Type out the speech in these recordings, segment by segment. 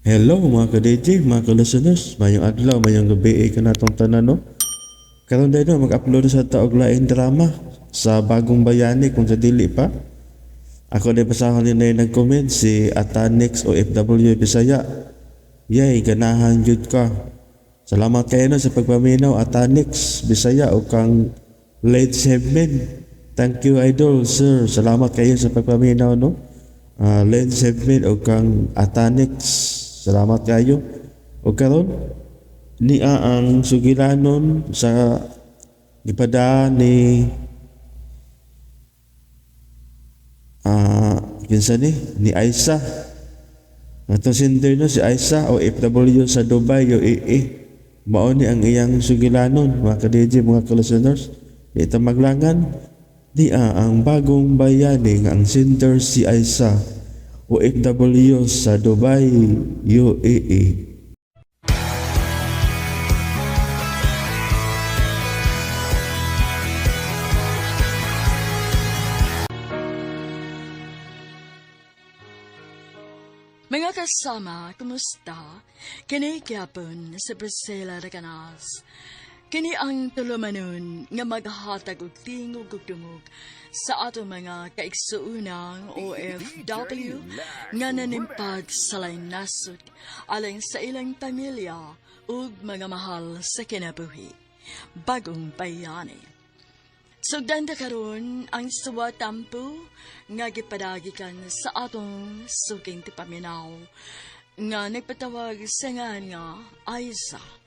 Hello mga ka-DJ, mga ka-listeners, mayong adlaw, mayong gabi ka natong tanan no. Karon dahil no, mag-upload sa taog laing drama sa Bagong Bayani kung sa dili pa. Ako din pasahon din na nag-comment si Atanix o FW Bisaya. Yay, ganahan jud ka. Salamat kayo no sa pagpaminaw Atanix Bisaya o kang late segment. Thank you idol sir. Salamat kayo sa pagpaminaw no. Late segment o kang Atanix. Salamat kayo. O karon niya ang sugilanon sa gipada ni kinsa ni Aisa. Atong sender no si Aisa o FW sa Dubai UAE. Mao ni ang iyang sugilanon mga ka-DJ mga ka-listeners. Di ta maglangan niya ang Bagong Bayani nga ang sender si Aisa OFW sa Dubai, UAE. Mga kasama, kumusta? Kini gyapon sa Brisela Raganas. Kini ang tulumanon nga maghatag og tingog ug dungog sa ato mga kaigsuunang OFW nga nanimpag sa lain nasod alang sa ilang pamilya ug mga mahal sa kinabuhi. Bagong Bayani. Sugdan ta karon ang suwa tampo nga gipadagikan sa atong suking tipaminaw nga nagpatawag sa ngan nga Aiza.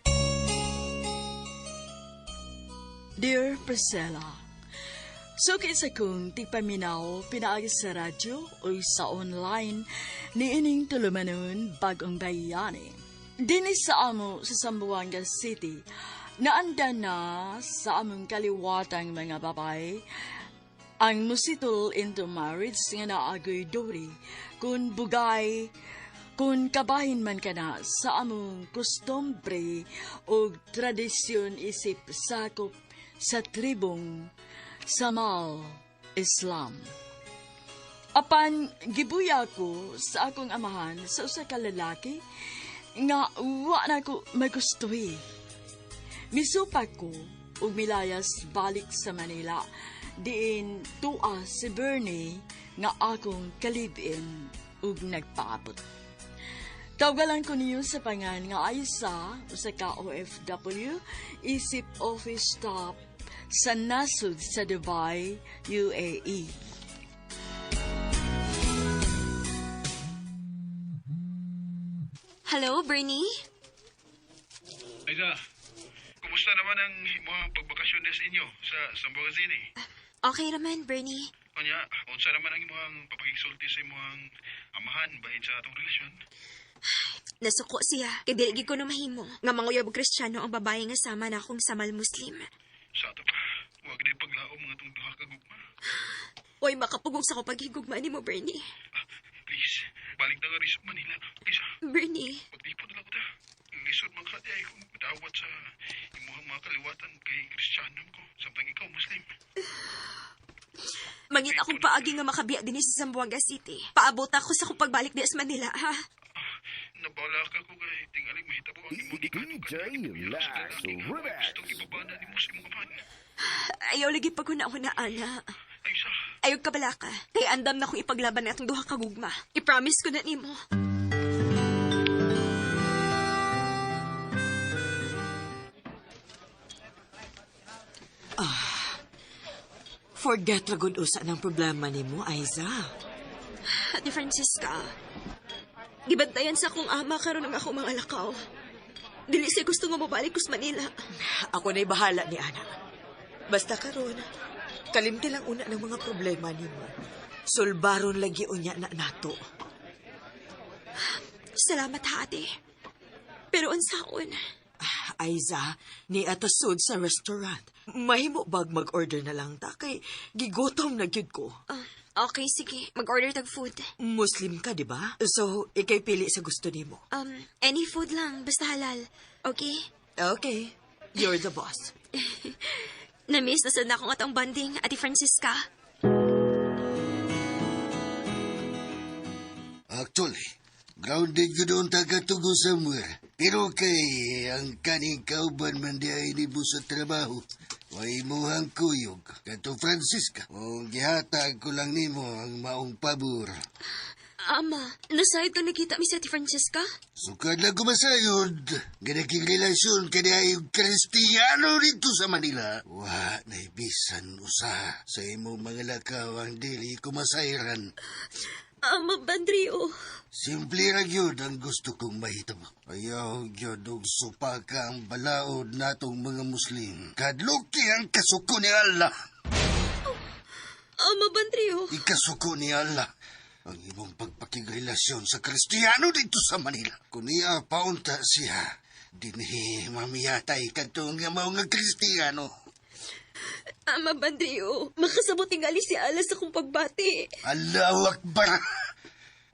Dear Priscilla, suki sa kong tipaminaw pinaagi sa radyo o sa online ni ining tulumanon Bagong Bayani. Dini sa amo sa Zamboanga City, naandan na sa among kaliwatang mga babay ang musitol into marriage nga naagoy dori kung bugay kung kabahin man ka na sa among kustombre o tradisyon isip sakop sa tribong Samal Islam. Apan gibuya ko sa akong amahan sa usa ka lalaki nga wa na ko magustuhi. Misupak ko ug milayas balik sa Manila diin tua si Bernie nga akong kalibin ug nagpaabot. Tawgalan ko niyo sa pangan nga Aisa sa ka-OFW isip office staff sa nasud sa Dubai, UAE. Hello, Bernie? Aida, kumusta naman ang mga pagbakasyon sa inyo sa Zamboanga City? Okay naman, Bernie. Kanya, unsa naman ang imong papakisulti sa imong amahan bahin sa atong relasyon? Nasuko siya. Kaya dili ko na mahimo. Nga manguyab Kristiyano ang babae nga sama na akong samal Muslim. Sa ato pa, huwag na paglaom mga itong duha ka gugma. Hoy, makapugong sa ko paghigugma ni mo, Bernie. Please, balik na nga rin sa Manila. Isa, Bernie, magtipon na lang ko ta. Lisod man ka ay kung dawat sa imuhang mga kaliwatan kay Kristiyano ko. Samtang ikaw, Muslim. mangit akong paagi nga makabiya din sa Zamboanga City. Paabot ako sa kong pagbalik di sa Manila, ha? Nabala ka ko kay tingaling mahitabo ang imong ikano gustong ibabana ni mo sa imong amahan. Ayaw lagi pag una-unaan, ha? Aisa, Ayaw ka bala ka. Kaya andam na akong ipaglaban na itong duha kagugma. I-promise ko na nimo. Forget ra gud usa ng problema nimo, Aiza. Ate Francisca, gibantayan sa akong ama karon ng ako mga lakaw. Dili siya gusto nga mabalik ko sa Manila. Ako na'y bahala ni anak. Basta karon, kalimti lang una ng mga problema nimo. Sulbaron lagi unya na nato. Salamat ha, ate. Pero unsaon? Aiza, ni atasod sa restaurant. Mahimo bag mag-order na lang ta kay gigutom na gyud ko. Okay, sige. Mag-order tag food. Muslim ka, di ba? So, ikay pili sa gusto nimo. Any food lang. Basta halal. Okay? Okay, you're the boss. Na-miss na sad na akong atong banding, Ate Francisca. Actually, Grounded ko doon tagatugo somewhere. Pero kay ang kaning kauban man di ay nibo sa trabaho. Way muhang kuyog. Kanto Francisca. O gihatag ko lang nimo ang maong pabor. Ama, nasa ito nakita mi sa Ate Francesca? Sukad lang kumasayod. Ganaging relasyon ka niya yung Kristiyano rito sa Manila. Wa, naibisan usa sa imong mga lakaw ang dili kumasayran. Ama Bandrio. Simple ra gyud ang gusto kong mahitabo. Ayaw gyud og supaka ang balaod natong mga Muslim. Kadluki ang kasuko ni Allah. Ama Bandrio. Ikasuko ni Allah ang imong pagpakigrelasyon sa Kristiyano dito sa Manila. Kung iya paunta siya, dinhi mamiyatay kadtong nga mga Kristiyano. Ama Bandrio, makasabot tingali si Alas sa kong pagbati. Allahu Akbar!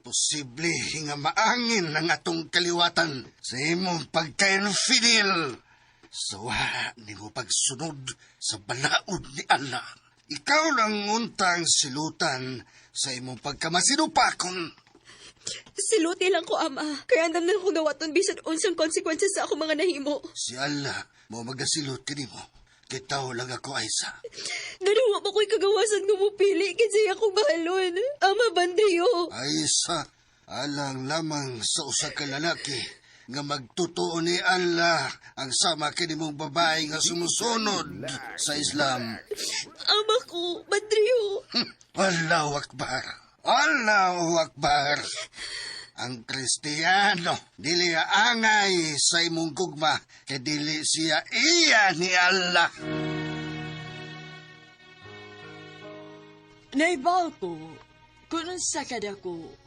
Posible nga maangin ang atong kaliwatan sa imong pagka-infidel. Sawa ni mo pagsunod sa balaod ni Allah. Ikaw lang untang silutan sa imong pagkamasinupakon. Siluti lang ko, Ama. Kaya andam na akong nawaton bisan unsang konsekwensya sa akong mga nahimo. Si Allah mo magasilot ka mo. Kitaw lang ako, Aisa. Nanuwa mo ko'y kagawasan nga mo pili kasi akong bahalon. Ama Bandrio. Aisa, alang lamang sa usa ka lalaki nga magtutuo ni Allah ang sama kanimong babae nga sumusunod sa Islam. Ama ko, Bandrio. Allahu Akbar! Allahu Akbar! Ang Kristiyano, dili angay sa imong gugma, kay dili siya iya ni Allah. Naibal ko, kung sa kadako,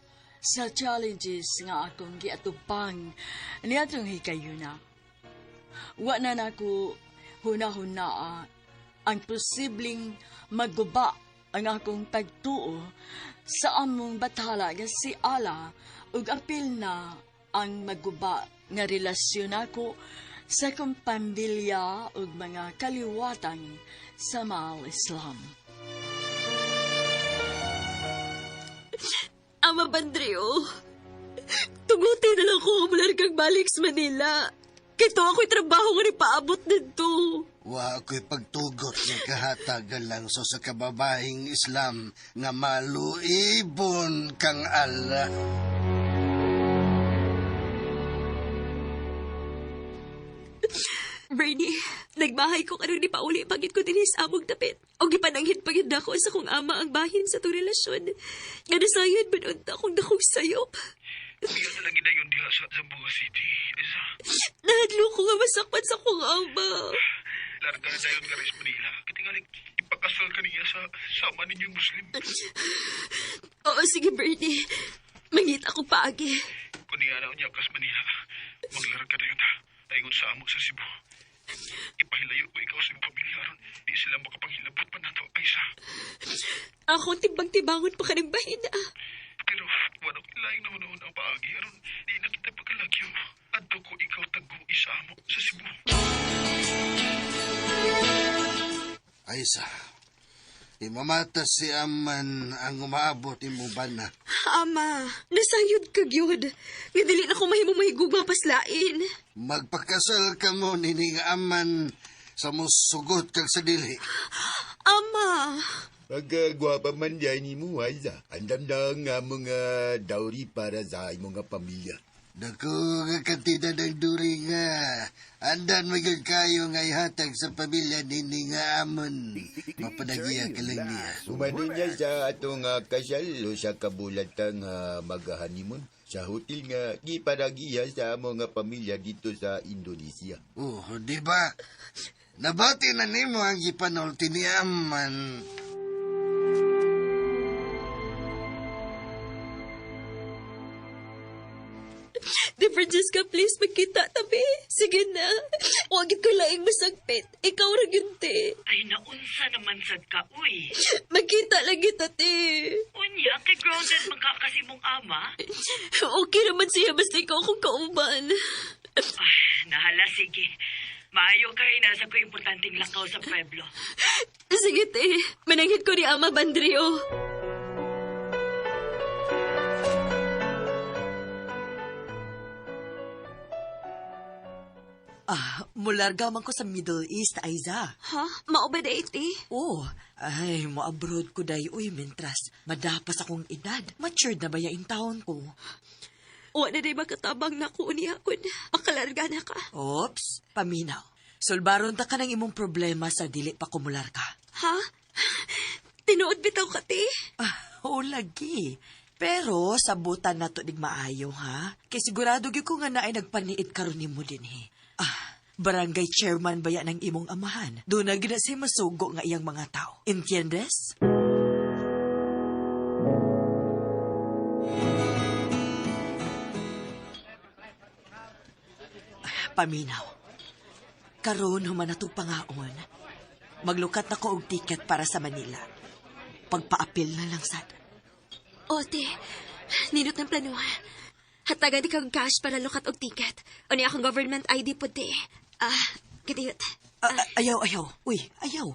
sa challenges nga akong giatupang ni atong hikayuna. Wa na nako hunahuna ang posibleng magguba ang akong pagtuo sa among bathala nga si Allah ug apil na ang magguba nga relasyon ako sa akong pamilya ug mga kaliwatan sa mahal Islam. Ama Bandrio. Tuguti na lang ko mulargang balik sa Manila. Kito ako'y trabaho nga ni paabot dito. Wa ako'y pagtugot nga kahatagan lang so sa kababaeng Islam nga maluibon kang Allah. Bernie, nagbahay ko karong di pauli pagit ko din sa among dapit. O gipananghit pagit ako sa kong ama ang bahin sa itong relasyon. Nga nasayad ba noon akong dakong sayop? Iya na lang gidayon diha sa Zamboanga City, Aisa. Nahadlo ko nga masakpan sa kong ama. Larga na dayon ka rin sa Manila. Katingaling ipakasal ka niya sa sama ninyong Muslim. Oo, sige Bernie. Mangita ko paagi. Kung niya na niya ka sa Manila, maglarag ka dayon ta. Taingon sa amo sa Cebu. Ipahilayo ko ikaw sa iyong pamilya ron. Di sila makapanghilabot pa na to, Aisa. Ako timbang-timbangon pa ka ng bahin Pero wala ko ilayong naman ang paagi aron. Di na kita pagkalagyo. Adto ko ikaw tago isa amo sa Cebu. Aisa, imamata si Aman ang umaabot imong bana. Ama, nasayod ka gyud. Nga dili na ko mahimong mahigugma paslain. Magpakasal ka mo nining Aman sa musugot kag sa dili. Ama! Pagkagwapa man yan ni mo, Aiza. Andam na nga mga dowry para sa imong pamilya. Dako nga kantidad ng duri nga. Andan magag kayo nga ihatag sa pamilya nini nga Amon. Mapanagiya ka lang niya. Sumanin niya sa atong kasal o sa kabulatang mag-honeymoon sa hotel nga gipanagiya sa mga pamilya dito sa Indonesia. Oh, di ba? Nabati na nimo ang gipanulti ni Aman. Di Francesca, please, magkita tabi. Sige na. Huwag ko laing masagpit. Ikaw ra yun, te. Ay, naunsa naman sad ka, uy. Magkita lagi, te. Unya, kay grounded man ka kasi mong ama. Okay naman siya, basta ikaw akong kauban. Ay, nahala, sige. Maayo ka rin nasa ko importanteng lakaw sa pueblo. Sige, te. Mananghit ko ni Ama Bandrio. Mularga man ko sa Middle East, Aiza. Ha? Mao ba date eh? Oh, ay, mo-abroad ko day, uy, mentras. Madapas akong edad. Matured na ba yung taon ko? Wala na makatabang na ko niya kun. Makalarga na ka. Oops, paminaw. Sulbaron ta ka ng imong problema sa dili pa kumular ka. Ha? Tinuod bitaw ka, te? Oo, lagi. Pero, sabutan na to dig maayo, ha? Kay sigurado gyud ko nga na ay nagpaniid karon nimo din, he. Barangay chairman ba yan ng imong amahan? Doon na gina siya masugo nga iyang mga tao. Entiendes? Paminaw. Karon human na pangaon. Maglukat na ko og ticket para sa Manila. Pagpaapil na lang sad. O, te. Ninot ng plano, ha? Hatagan di kang cash para lukat og ticket. O niya akong government ID po, te. Kadiyot. Ayaw. Uy, ayaw.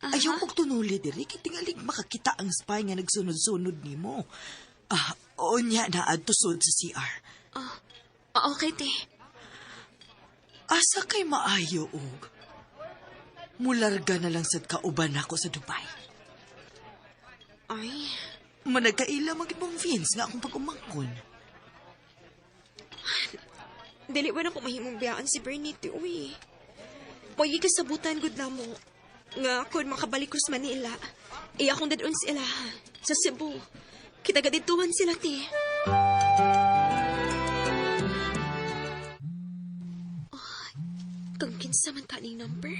Ayaw kong tunuli diri. Tingalig makakita ang spy nga nagsunod-sunod ni mo. O niya na adtusod sa CR. Okay, te. Asa kay maayo og? Mularga na lang sad kauban ako sa Dubai. Ay, Managkaila magid mong Vince nga akong pag-umangkon. dili ba na ko mahimong biyaan si Bernite, uy. Pagi kasabutan gud na mo. Nga kung makabalik ko sa Manila, iya akong dadon sila sa Cebu. Kita gadituan sila, te. Kung kinsa man kaning number,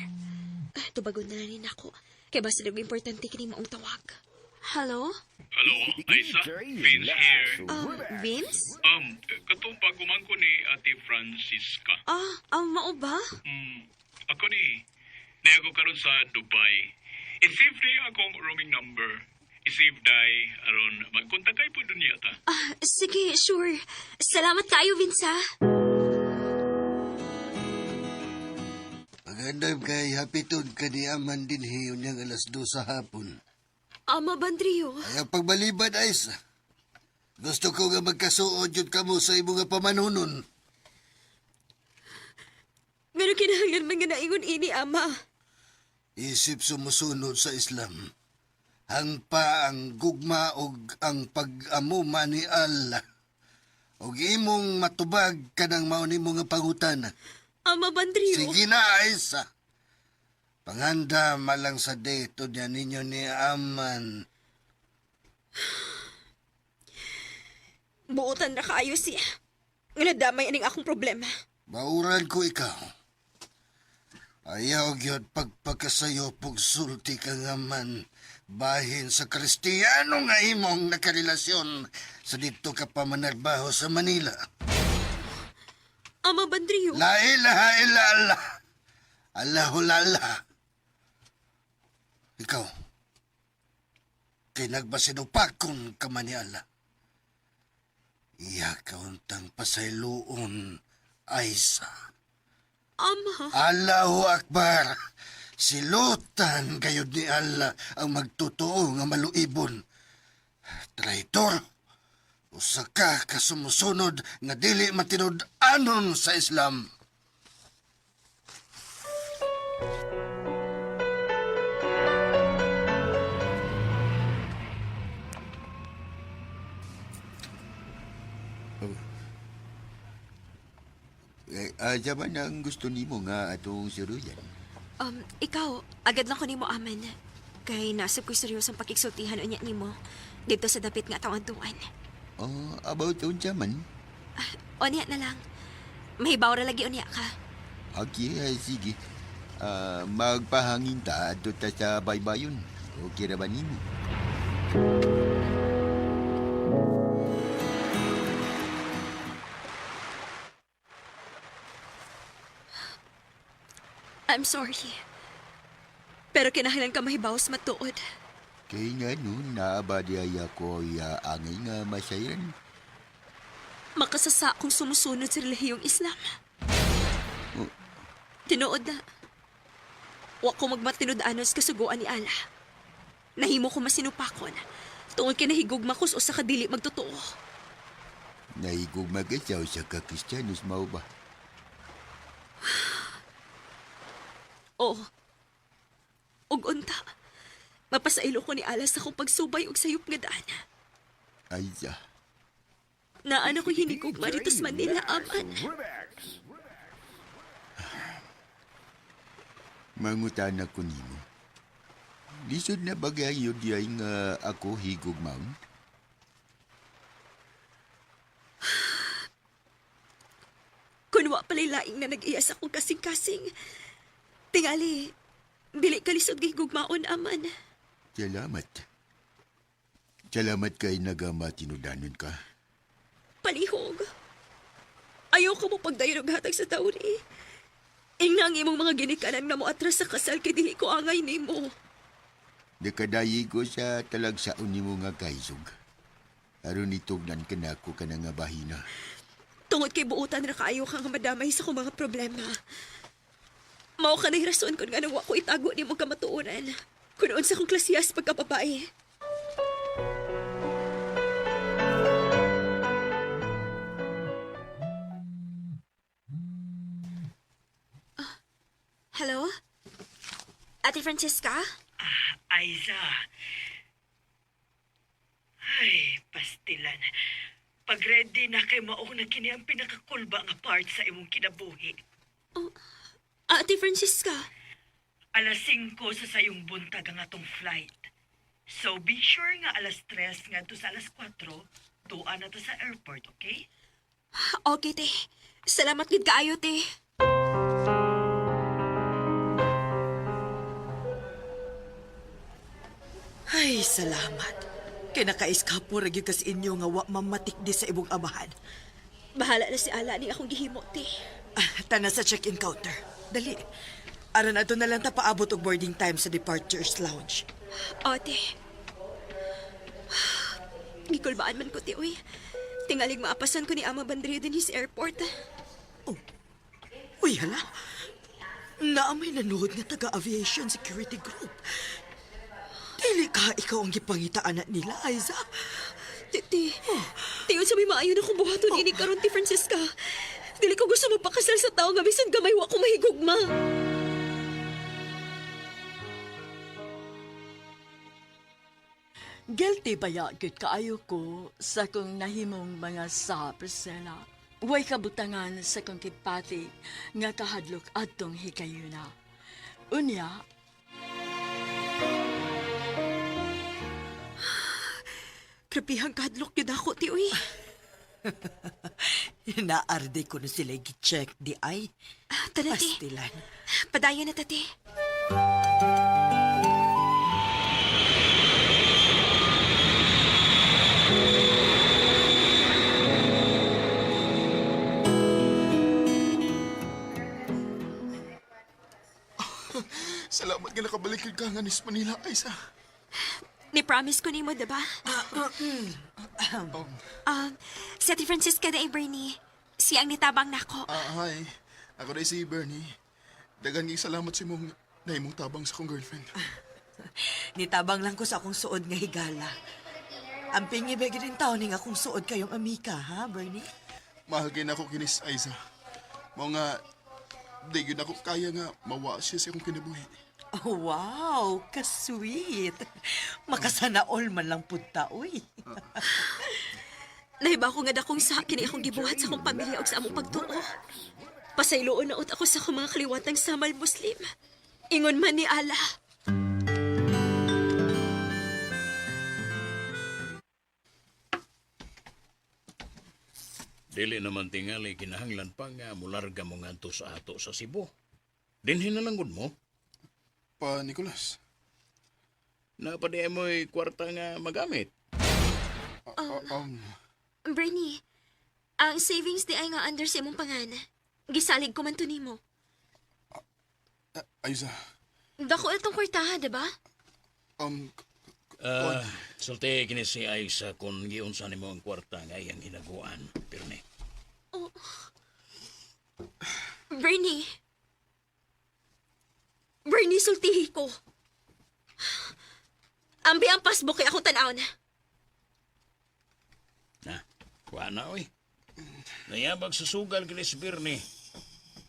tubagon na rin ako. Kaya basta nag-importante kini maong tawag. Hello? Hello, Aiza. Vince here. Vince? Katong pagumang ko ni Ate Francisca. Mao ba? Ako ni, ako karon sa Dubai. I-save na akong roaming number. I-save day, aron magkontak kay po dun yata. Sige, sure. Salamat kayo, Vince, ha? Magandang kay hapitod ka ni Aman din hiyon niyang 2:00 sa hapon. Ama Bandrio. Ay, ang pagbalibad, Ais. Gusto ko nga magkasuod yun ka mo sa imo nga pamanunon. Ngano kinahanglan man nga naingon ini, Ama? Isip sumusunod sa Islam. Hangpa ang gugma og ang pag-amuma ni Allah. Og imong matubag kanang mao nimo nga pangutan. Ama Bandrio. Sige na, Aisa. Panganda malang sa date niya ninyo ni Aman. Buotan na kaayo siya. Nga nadamay aning akong problema. Bauran ko ikaw. Ayaw gyud pagpakasayo pugsulti ka nga man bahin sa Kristiyano nga imong nakarelasyon sa dito ka pa manarbaho sa Manila. Ama Bandrio. La ilaha illa Allah. Allahulala. Ikaw, kay nagbasinupakon ka man ni Allah. Iya kauntang pasayloon, Aisa. Ama. Allahu Akbar. Silutan gayud ni Allah ang magtotoo nga maluibon. Traitor. Usa ka kasumusunod nga dili matinud-anon sa Islam. Jaman ang gusto nimo nga atong siruyan. Ikaw, agad lang ko nimo amen. Kay nasab ko'y seryosong pakiksultihan unya nimo dito sa dapit nga taon-tuan. About yung jaman? Unya na lang. Mahibaw ra lagi unya ka. Okay, sige. Magpahangin ta ato ta sa baybayon. Okay ra ba nimo? I'm sorry. Pero kinahanglan ka mahibaw sa matuod. Kaya nga nun, naabadiyaya ko angay nga masayran. Makasasa kung sumusunod sa relihiyong Islam. Tinuod na. Wa ko magmatinud-anos kasuguan ni Allah. Nahimo ko masinupakon. Tungod kinahigugma ko sa kadili magtotoo. Nahigugma ka sa kakristiyanos, mao ba? Oh. Ug unta. Mapasailo ko ni Alas akong pagsubay og sayop nga daan. Aiza, Naan ako hinigugma dito sa Manila, aman. mangutan ako nimo. Lisod na bagayo diay nga ako higugmaon? Kung wa pala'y laing na nag-iyas akong kasing-kasing. Tingali, dili kalisod gigugmaon, aman. Salamat. Salamat kay nagamatinulanon ka. Palihog. Ayaw ko mo pagdayon og hatag sa taon eh. Ingnang imong mga ginikanan na mo atras sa kasal kay dili ko angay nimo. Nakadayi ko sa talagsaon nimo nga kaisog. Aron itugnan ka na ako ka na nga bahina. Tungod kay buutan ra kaayo kang madamay sa kong mga problema. Mao ka na'y rason kung nga nang wa ko itago nimo kamatuonan. Kung unsa kong klasiyas pagkababae. Hello? Ate Francesca? Aiza. Ay, pastilan. Pag ready na kay mauna kini ang pinakakulba nga part sa imong kinabuhi. Ate Francisca? Alas 5 sa sayong buntag ang atong flight. So be sure nga alas 3 nga to sa alas 4, tuan na to sa airport, okay? Okay, te. Salamat gid kaayo, te. Ay, salamat. Kaya nakaiskapo ra gyud kas inyo nga wa mamatik di sa ibong amahan. Bahala na si Ala ni akong gihimo, te. Tana sa check-in counter. Dali. Aron ato na lang ta paabot og boarding time sa departures lounge. O, te. Gikulbaan man ko, te, uy. Tingalig maapasan ko ni Ama Bandrio din sa airport. Uy, hala. Naamay nanood nga taga-aviation security group. Dili ka ikaw ang gipangitaan na nila, Aiza. Te, tingod sa may maayo na kong buhaton ini karon ti Francesca. Dili ko gusto magpakasal sa tao nga bisan gamay wa ko mahigugma. Guilty ba ya gyud kaayo ko sa kung nahimong mga sa Priscilla? Way kabutangan sa kong kipati nga kahadlok adtong hikayuna. Unya, Krapihang kadlok yun ako, ti, uy. Naarde ko na sila gi-check di ay. Tara, te. Pastilan. Padayon na, tate. Salamat nga nakabalik ka nga nis Manila, Aiza. Ni-promise ko nimo, diba? Si Ate Francisca na Bernie. Siya ang nitabang nako. Hi. Ako na si Bernie. Dagan nga salamat sa imong naimong tabang sa kong girlfriend. Nitabang lang ko sa akong suod nga higala. Ang pingibig din taon nga akong suod kayong amika, ha, Bernie? Mahal kayo na ako kinis, Aiza. Mao nga, di yun ako kaya nga mawa siya sa akong kinabuhi. Oh, wow, ka-sweet. Makasana all man lang punta, uy. Nahiba ko nga dakong sa akin akong gibuhat sa akong pamilya o sa among pagtuo. Pasayloon na ako sa akong mga kaliwatang samal Muslim. Ingon man ni Allah. Dili naman tingali kinahanglan pa nga mularga mo nganto sa ato sa Cebu. Dinhin na langgod mo. Pa, Nicolas. Napadi mo'y kwarta nga magamit. Bernie, ang savings di ay nga under sa imong pangan. Gisalig ko man to nimo. Aiza, Dako itong kwartahan, diba? Sulti kini si Aiza kung giunsa nimo ang kwarta nga iyang hinaguan. Pirne. Bernie, sultihi ko. Ambi ang passbook kay akong tanaw na. Na, kuha na oy. Nayabag sa sugal kini si Pirne.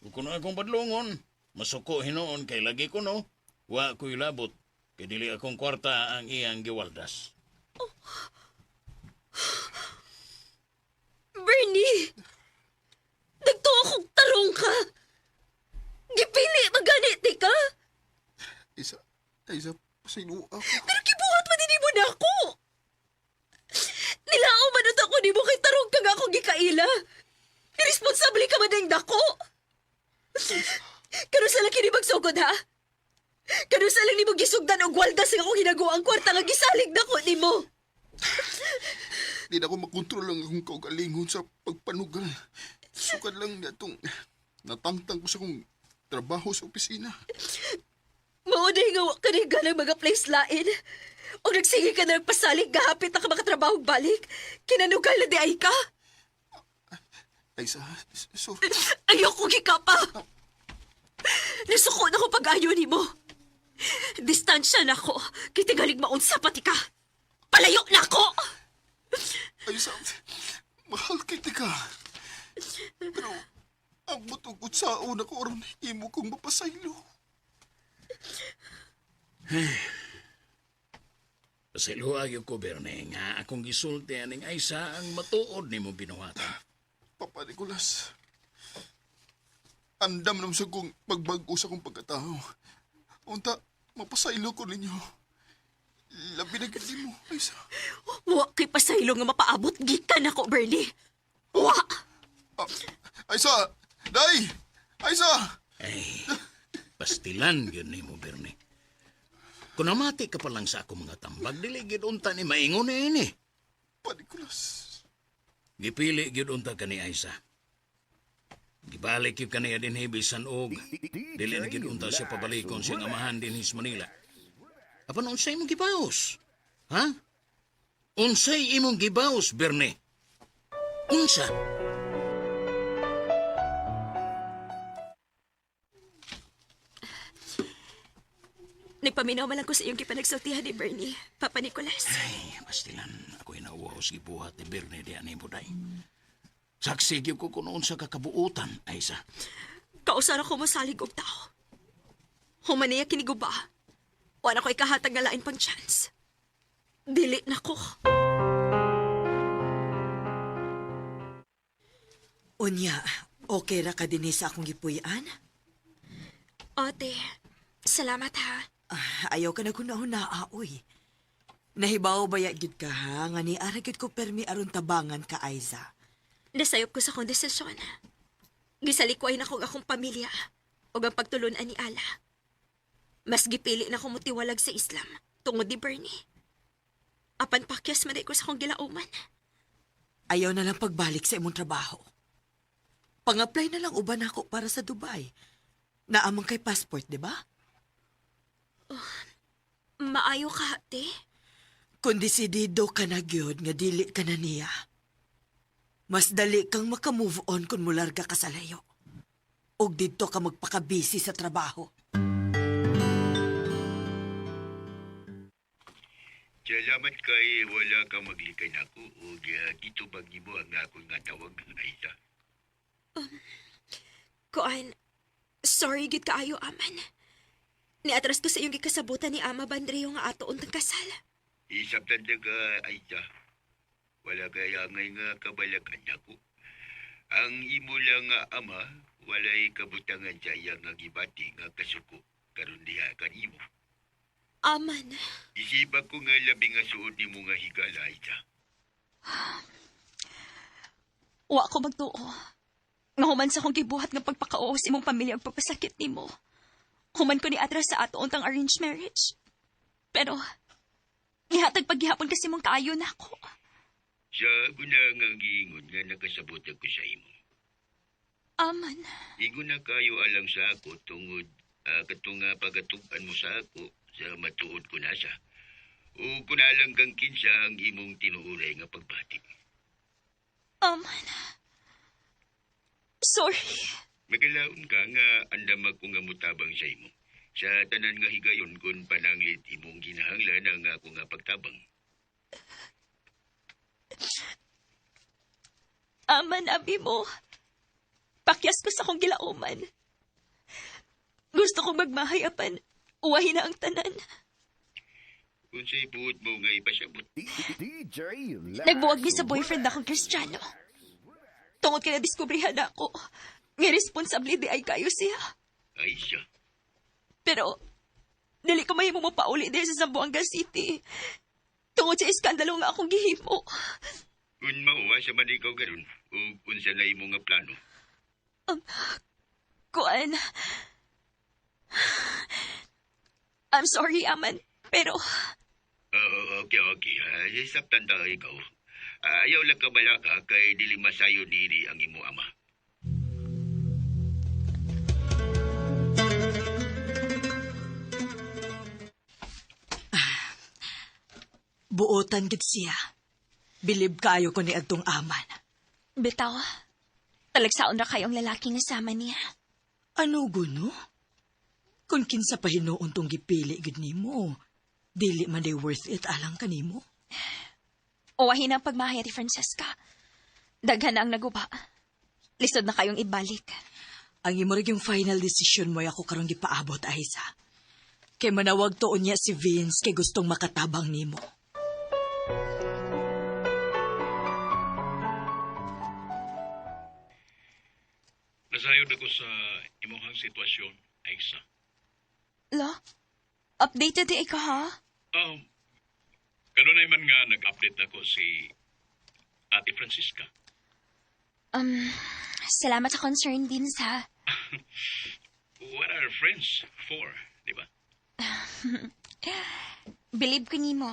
Kung kuno akong badlongon, Masuko hinoon kay lagi ko no. Wa ko'y labot. Kay dili akong kwarta ang iyang giwaldas. Bernie! Nagtuwa kong tarong ka! Gipili maganit ni ka! Aiza, pasaylo ako. Pero kibuhat man din mo na ako! Nilao man at ako ni mo kay tarong ka nga akong gikaila! Irresponsable ka man ding dako! Kano sa laki ni magsugod ha? Kano sa lang ni mo gisugdan og waldas nga akong hinaguan ang kwarta nga gisalig dako ni mo! Di na ako makontrol ang akong kaugalingon sa pagpanugal. Sukad lang na itong natangtang ko sa akong trabaho sa opisina. Maunay nga ka rin galang mga place lain. O nagsige ka na nagpasalig, gahapit na ka makatrabaho balik. Kinanugal na di ay ka. Aiza, sorry. Ayoko ka pa. Nasuko na ko pag-ayo ni mo. Distansya na ko. Kitigalig maunsa pati ka. Palayo na ko! Aiza, mahal kita ka. Pero ang butugod sa una ko oron, imo kong mapasaylo. Pasaylo agyo ko, Berne, nga akong gisulti aning Aiza ang matuod ni mo binuhatan. Papa Nicolas, andam naman sa kong magbago sa kong pagkatao. Unta, mapasaylo ko ninyo. Labi na gandi mo, Aiza. Wa kay pasaylo nga mapaabot gikan ako, Bernie. Wa! Aiza! Day! Aiza! Ay, pastilan yun ni mo, Berne. Kung namati ka pa lang sa ako mga tambag, dili gid unta ni maingon na ini. Papa Nicolas. Gipili gid unta ka ni Aiza. Gibalik yun ka niya din hibisan og. Dili na gid unta siya pabalikon siyang amahan din his Manila. Apan unsay imong gibaos? Ha? Unsay imong gibaos, Berne? Unsa? Nagpaminaw man lang ko sa iyong kipanagsultihan ni Bernie, Papa Nicolas. Ay, pastilan. Ako'y nauwaos gibuhat ni Berne di ani mo day. Saksi gyud ko kung unsa ka kabuutan, Aiza. Kausara ko masalig og tao. Humaniya kiniguba. Wala ko ikahatag nga lain pang chance. Dili na ko. Unya, okay ra ka din sa akong gipuy-an? Ate, salamat ha. Ayaw ka na kunahuna, aoy. Nahibaw ba gid ka ha, nga ni aragid ko permi aron tabangan ka, Aiza. Nasayop ko sa kong desisyon. Gisalikway na ko akong pamilya o ang pagtulunan ni Ala. Mas gipili na ko mutiwalag sa Islam tungod ni Bernie. Apan pakyas man ko sa kong gilauman. Ayaw na lang pagbalik sa imong trabaho. Pang-apply na lang uban ako para sa Dubai. Naamang kay passport, di ba? Maayo ka, ate. Kung desidido ka na gyud nga dili ka na niya, mas dali kang makamove on kung mularga ka sa layo. Og dito ka magpakabisi sa trabaho. Salamat kay wala ka maglikay na ako o dito bagi mo ang ako nga tawag, Aiza. Kuan, sorry gid kaayo, aman. Niatras ko sa iyong gikasabutan ni Ama Bandreo nga ato untang kasal. Isabtan na ka, Aiza. Wala kaya ngay nga kabalakan ako. Ang imo lang nga ama, walay kabutangan sa iyang nga gibati nga kasuko karon diha kan imo. Aman. Isipa ko nga labi nga suod ni mo nga higala, Aiza. Wa ko magtuo. Nga human sa kong gibuhat nga pagpakaos imong pamilya ang pagpasakit nimo. Human ko ni atras sa ato untang arranged marriage. Pero, ihatag paghihapon kasi mong kaayo na ako. Sa una nga giingon nga nakasabot ako sa imo. Aman. Ingon na kayo alang sa ako tungod katong pagatugan mo sa ako sa matuod ko na siya. O kunalang kang kinsa ang imong tinuulay nga pagbati. Aman. Sorry. Magalaon ka nga andam ako nga mutabang sa imo. Sa tanan nga higayon kun pananglit imong ginahanglan ang ako nga pagtabang. Aman, abi mo. Pakyas ko sa kong gilauman. Gusto kong magmahayapan. Uwahin na ang tanan. Kung sa'y buod mo nga ipasabot. Nagbuwag mi sa boyfriend na akong Kristiyano. Tungod ka na diskubrihan na ako. Nga responsable di ay kayo siya. Ay siya. Pero, dili ko mahimo mo pauli din sa Zamboanga City. Tungod sa iskandalo nga akong gihimo. Kung mauwa sa man ikaw garon, o unsa na imo nga plano. Kuan. I'm sorry, Aman. Pero, Okay. Sabtan ta ikaw. Ayaw lang ka balaka kay dili masayo diri ang imo ama. Buotan gid siya. Bilib kayo ko ni adtong aman. bitaw, talagsaon na kayong lalaki nga sama niya. Ano guno? Kung kinsa pa hinuon tong gipili gid nimo, dili man day worth it alang kanimo. Uwahin ang pagmahaya ti Francesca. Daghan na ang naguba. Lisod na kayong ibalik. Ang imo rig yung final decision mo ako karon gipaabot Aiza. Kay manawag tuon niya si Vince kay gustong makatabang nimo. Nasayod ako sa imuhang sitwasyon, Aiza. Lo, updated di ka ha? Kanunay man nga nag-update ako si Ate Francisca. Salamat sa concern din sa... What are friends for, di ba? Believe ko nimo.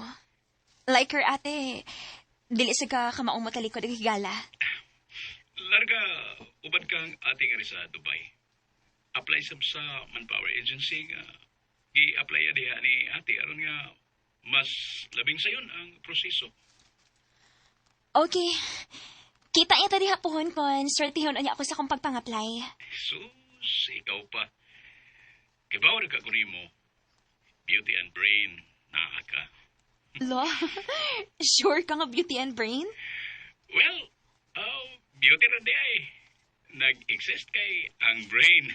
Like her ate, dili sa ka kamaong matalikod ang higala. Larga, ubad kang ate nga rin sa Dubai. Apply sa Manpower Agency nga i-apply diha ni ate aron nga mas labing sayon ang proseso. Okay. Kita niya tadi hapon kon swertihon niya ako sa kong pagpang-apply. Sus, ikaw pa. Kibaw na ka mo. Beauty and brain, nakaka. Lo, sure ka nga beauty and brain? Well, beauty rin di ay. Nag-exist kay ang brain.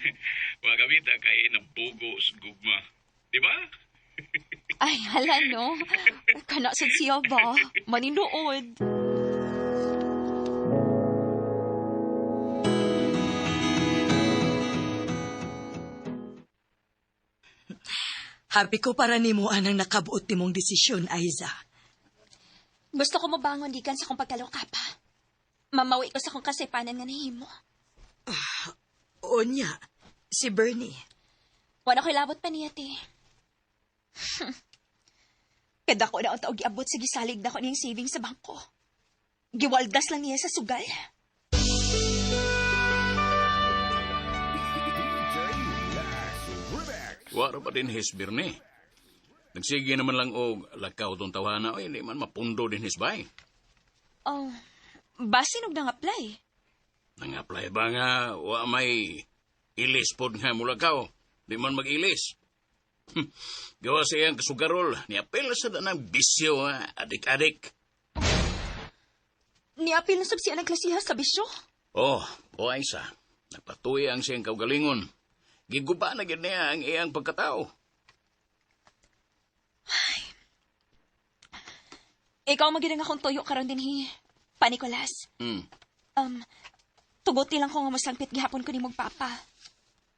Wagamita kay nabugos gugma. Di ba? Ay, hala no. Kanasad siya ba? Maninood. Happy ko para nimo anang nakabuot nimong desisyon, Aiza. Gusto ko mabangon dikan sa kong pagkaloka pa. Mamawi ko sa kong kasipanan nga nahimo. Onya, si Bernie. Wala ko'y labot pa niya, te. Kada ko na ang taog giabot sa gisalig na ko niyang savings sa bangko. Giwaldas lang niya sa sugal. Wala pa din his Birne. Nagsige naman lang og lakaw tong tawana, o hindi man mapundo din his bay. Oh, basin og nang-apply. Nang-apply ba nga, wa may ilis pod nga mulakaw. Di man mag-ilis. Gawa sa iyang kasugarol, niapel sa danang bisyo, adik-adik. Niapil na sab siya ng klasiha sa bisyo. Oh, Aiza, nagpatuya ang siyang kaugalingon. Giguba na gid niya ang iyang pagkatao. Ikaw magiging akong tuyo karon din Pa Nicolas. Tuguti lang ko nga masangpit gihapon ko ni mong papa.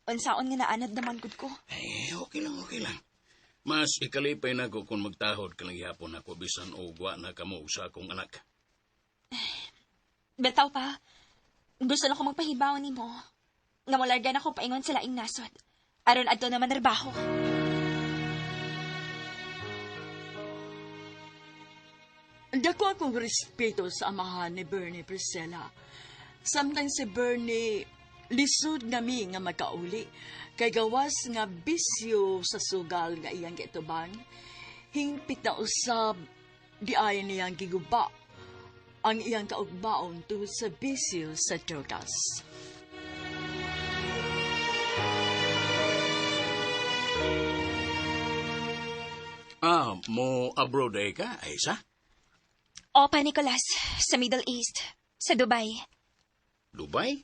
Unsaon nga naanad naman gud ko. Okay lang. Mas ikalipay na ko kung magtahod ka lang gihapon ako bisan o wa na kamo sa akong anak. Betaw pa, gusto na ko magpahibaw ni mo. Nga molargan ako paingon sa laing nasod. Aron adto naman narbaho. Dako akong respeto sa amahan ni Bernie Priscilla. Samtang si Bernie lisod nami nga makauli. Kay gawas nga bisyo sa sugal nga iyang gitubang. Hingpit na usab di ay niyang giguba ang iyang kaugbaon tungod sa bisyo sa drogas. Mo abroad ay ka, Aiza? O, Pa Nicolas, sa Middle East, sa Dubai. Dubai?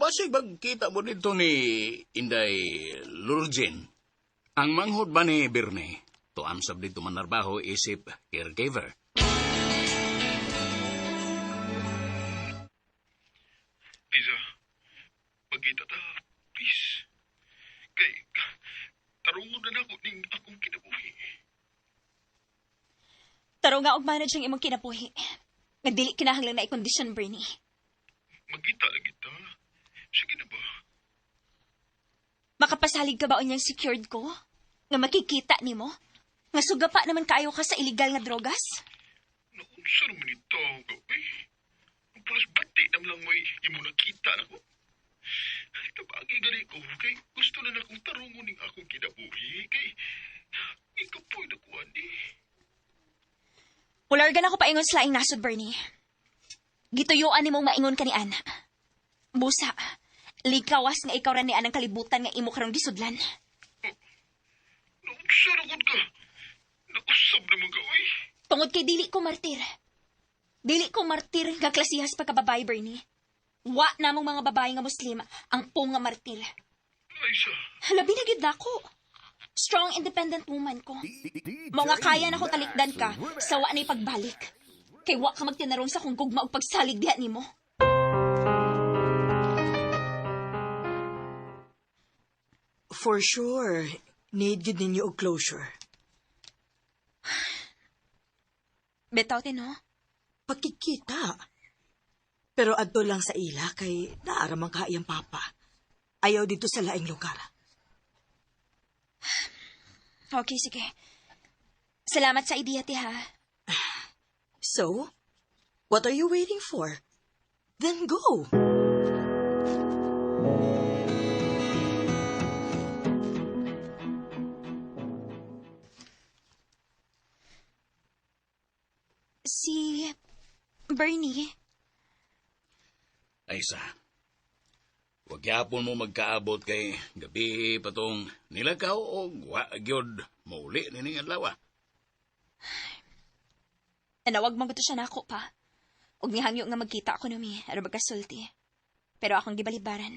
Basig bag kita mo dito ni Inday Lurjen. Ang manghod ba ni Birne? To amsab dito manarbaho isip caregiver. Liza, pagkita ta, please. Kay, tarungon na ako ning akong kinabuhi. Taro nga og manage ang imong kinabuhi. Nga dili kinahanglan na i-condition, Bernie. Magkita lagi ta. Sige na ba? Makapasalig ka ba o niyang secured ko? Nga makikita ni mo? Nga suga pa naman kaayo ka sa illegal nga drogas? Naunsa naman ito, gawin. Ang pulas bati naman lang may imo nakita na ko. Tabagi gani ko, kay gusto na akong tarungon ning akong kinabuhi, kay ikaw po'y nakuha ni. Pulargan ako paingon sa laing nasod, Bernie. Gituyuan ni mong maingon ka ni Ana. Busa, likawas nga ikaw ran ni Anang kalibutan nga imo karong gisudlan. Naunsa na ka? Nakusab naman ka, oy. Tungod kay dili ko martir. Dili ko martir nga klasihas pagkababae, Bernie. Wa namong mga babae nga Muslim ang pong nga martir. Liza, Labi na gid nako. Strong, independent woman ko. Mga kaya na ko talikdan ka sa wa na'y pagbalik. Kay wa ka magtinarong sa kung gugma og pagsalig diha nimo. For sure, need gid ninyo og closure. Betaw no? Pakikita. Pero adto lang sa ila kay naaramang ka iyang papa. Ayaw dito sa laing lugar. Okay, sige. Salamat sa idea, ti ha. So, what are you waiting for? Then go. Si Bernie. Liza, huwag yapon mo magkaabot kay gabi patong nilakaw o wagyod mauli nining adlaw. Nanawag man ko to siya nako pa. Ug nihangyo nga magkita ako nami, ano magkasulti. Pero akong gibalibaran.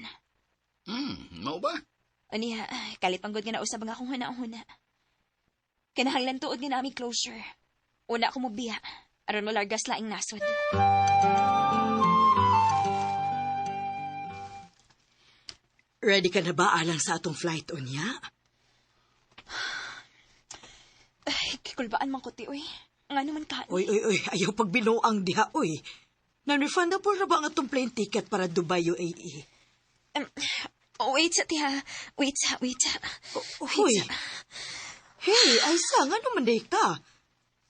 Mao ba? Aniha, kalit panggod nga nausab nga akong huna-huna. Kinahanglan tuod nga nami closure. Una ako mubiya, aron mo largas laing nasod. Ready ka na ba alang sa atong flight unya? Ay, kikulbaan man ko ti, uy. Nga naman ka. Oy, ayaw pag binuang diha, oy. Non-refundable na ba ang atong plane ticket para Dubai, UAE? Wait sa ti ha. Wait sa. Hoy. Hey, Aiza, nga naman day ka?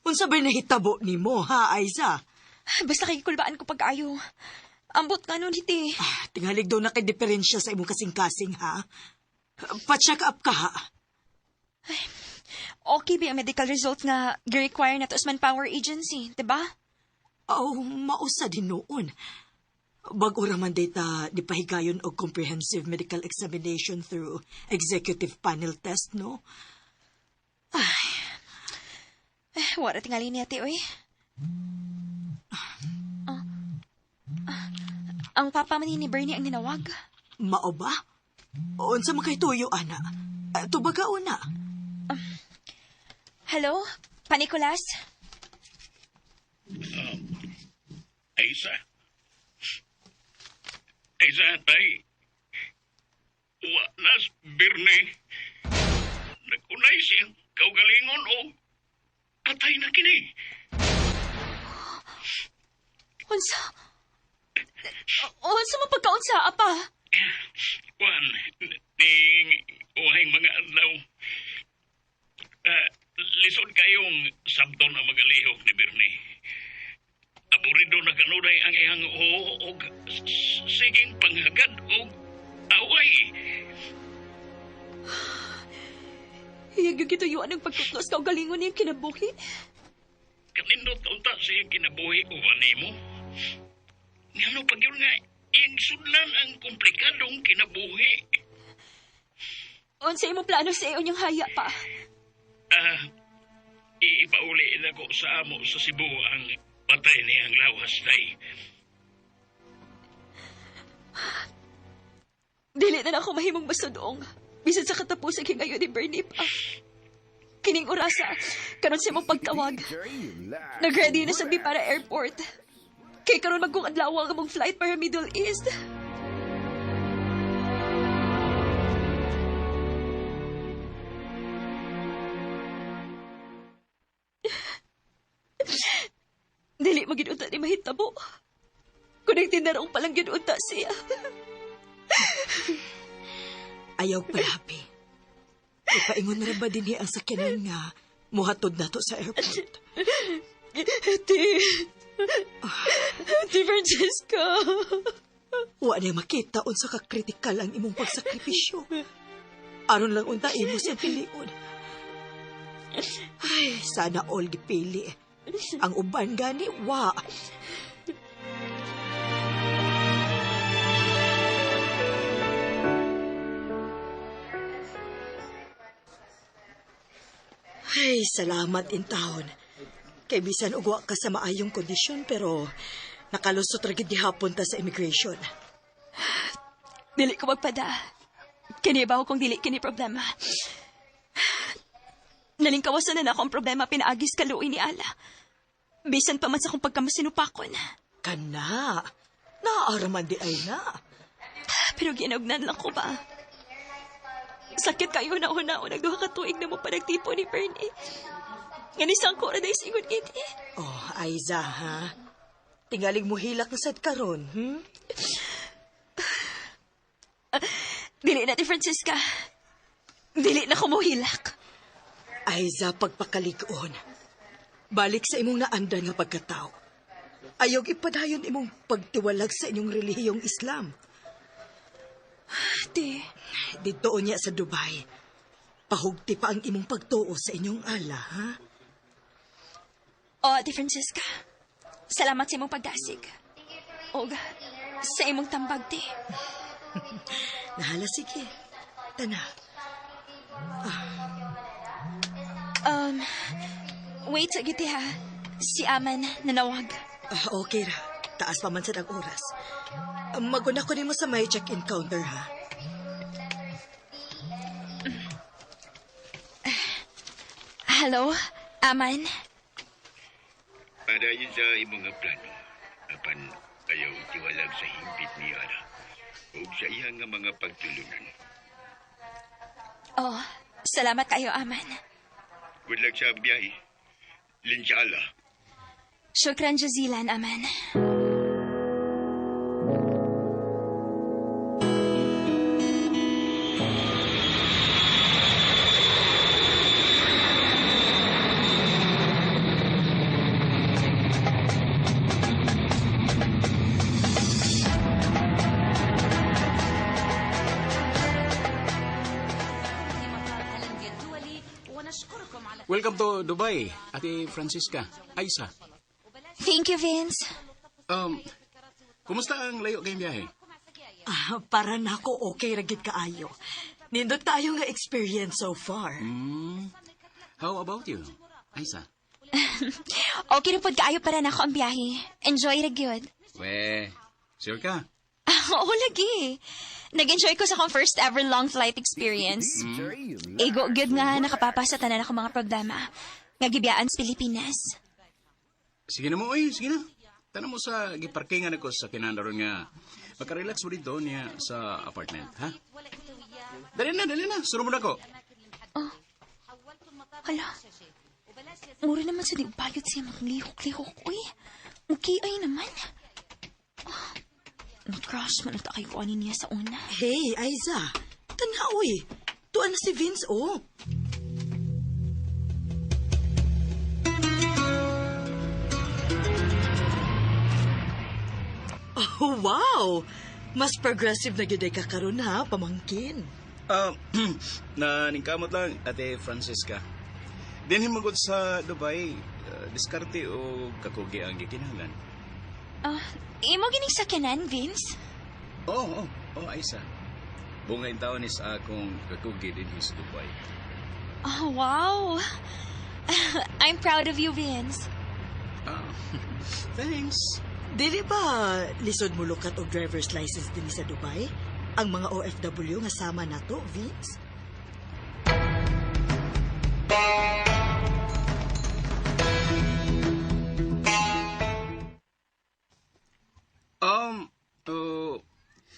Unsa ba nahitabo ni mo, ha, Aiza? Basta kay kikulbaan ko pag-ayo. Ambot nga nun, hiti. Tingalig daw na kay diferensya sa imong kasing-kasing, ha? Pa-check up ka, ha? Okay ba ang medical result nga gi-require na to sa Manpower Agency, diba? Mausa din noon. Bago raman data di pahigayon og comprehensive medical examination through executive panel test, no? Wala tingali niya, ti, uy. Ang papa man ni Bernie ang ninawag. Mao ba? Unsa man kay tuyo, ana? Tubaga una. Hello? Pa Nicolas? Aiza. Aiza, tay. Wa nas Birne. Nagunay siyang kaugalingon o patay na kini. Unsa mo pagkaunsa, apa? Juan, ning uwahing mga adlaw. Lisod kayong sabton ang magalihok ni Birne. Aburido na kanunay ang iyang og siging panghagad og away. Hiyag yung gituyuan ng pagkuklos ka o galingon niyang kinabuhi. Kanindot unta siya kinabuhi o animo. Ngano pag yun nga, iyang sudlan ang komplikadong kinabuhi. Unsa imong plano sa iyo niyang haya pa? Ipauli na ko sa amo sa Cebu ang patay niyang lawas tay. Dili na ako mahimong masudong. Bisan sa katapusan kay ngayon ni Bernie pa. Kining orasa, karon siya mong pagtawag. Nag-ready na sabi para airport. Kay karon magkong adlaw ang among flight para Middle East. Dili magidunta ni mahitabo. Kung nagtinarong palang ginunta siya. Ayaw palabi. Ipaingon na rin ba din ang sakyanan nga muhatod na to sa airport? Ate Francesca. Wa na makita unsa ka kritikal ang imong pagsakripisyo. Aron lang unta imo sa piliun. Ay, sana all gipili. Ang uban gani, wa. Ay, salamat in taon. Kay bisan ugwa ka sa maayong kondisyon pero nakalusot ra gid gihapon ta sa immigration. Dili ko magpada. Kini ba kung dili kini problema? Nalingkawasan na ako ang problema pinaagis kaluoy ni Ala. Bisan pa man sa kong pagkamasinupakon. Kana. Naaaraman di ay na. Pero ginugnan lang ko ba? Sakit kayo na una-una nagduha ka tuig na mo pa nagtipo ni Bernie.Ganisang ko na dahil singon ini. Oh, Aiza, ha? Tingaling mo hilak na sad karon, Dili na ti Francisca. Dili na ko mo hilak. Aiza, pagpakalig-on. Balik sa imong naandan nga pagkatao. Ayog ipadayon imong pagtiwalag sa inyong relihiyong Islam. Ate. Dito niya sa Dubai. Pahugti pa ang imong pagtuo sa inyong ala, ha? O, Ate Francisca. Salamat sa imong pagdasig. O, sa imong tambag, te. Nahala, sige. Tana. Wait, sagiti ha. Si Aman nanawag. Okay ra. Taas pa man sa oras. Maguna ko nimo sa may check-in counter, ha? Hello, Aman? Para yun sa imong nga plano, apan ayaw tiwalag sa himpit ni Ana o sa iyang nga mga pagtulunan. Oh, salamat kayo, Aman. Good luck sa biyahe. Linsyaala. Shukran jazilan, Aman. Welcome to Dubai, Ate Francisca. Aisa. Thank you, Vince. Kumusta ang layo kayong biyahe? Para na ako okay ragid kaayo. Nindot tayo nga experience so far. How about you, Aisa? Okay rin po kaayo para na ako ang biyahe. Enjoy ra gyud. We, sure ka? Oo, lagi. Nag-enjoy ko sa akong first ever long flight experience. Ego good nga nakapapasa tanan ako mga problema. Nga gibiyaan sa Pilipinas. Sige na mo, sige na. Tanong mo sa giparkingan ako sa kinanaron nga makarelax mo dito niya sa apartment, ha? Dali na. Sunod mo na ako. Oh. Hala. Mura naman sa digbayot siya maglihok-lihok. Uy, okay ay naman. Oh. Crush man ito kayo kuhanin niya sa una. Hey, Aiza. Tanaoy. Tuan na si Vince, oh. Oh, wow. Mas progressive na gyud ka karon ha, pamangkin. Na ningkamot lang, Ate Francisca. Dinhin magod sa Dubai, diskarte o kakugi ang gikinahanglan. Imo gining sakyanan, Vince? Oo, Aisa. Bunga yung taon is akong kakugi din sa Dubai. Oh, wow. I'm proud of you, Vince. Thanks. Dili ba lisod mo lukat og driver's license din sa Dubai? ang mga OFW nga sama nato, Vince?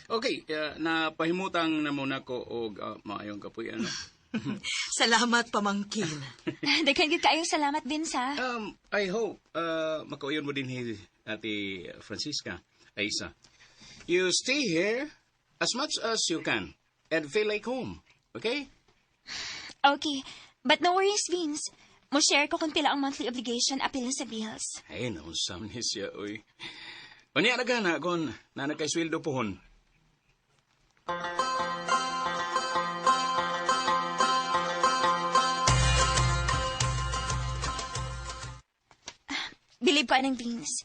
Okay, napahimutang na muna ko og maayong kapoy ano. Salamat, pamangkin. Daghan gid kaayong salamat din sa. I hope makauyon mo din Ate Francisca, Aisa. You stay here as much as you can and feel like home, okay? Okay, but no worries, Vince. Mo share ko kung pila ang monthly obligation apil sa bills. Ay, nausam ni siya, uy. Unya na gana kung nanakay sweldo pohon. Believe ko anang Vince.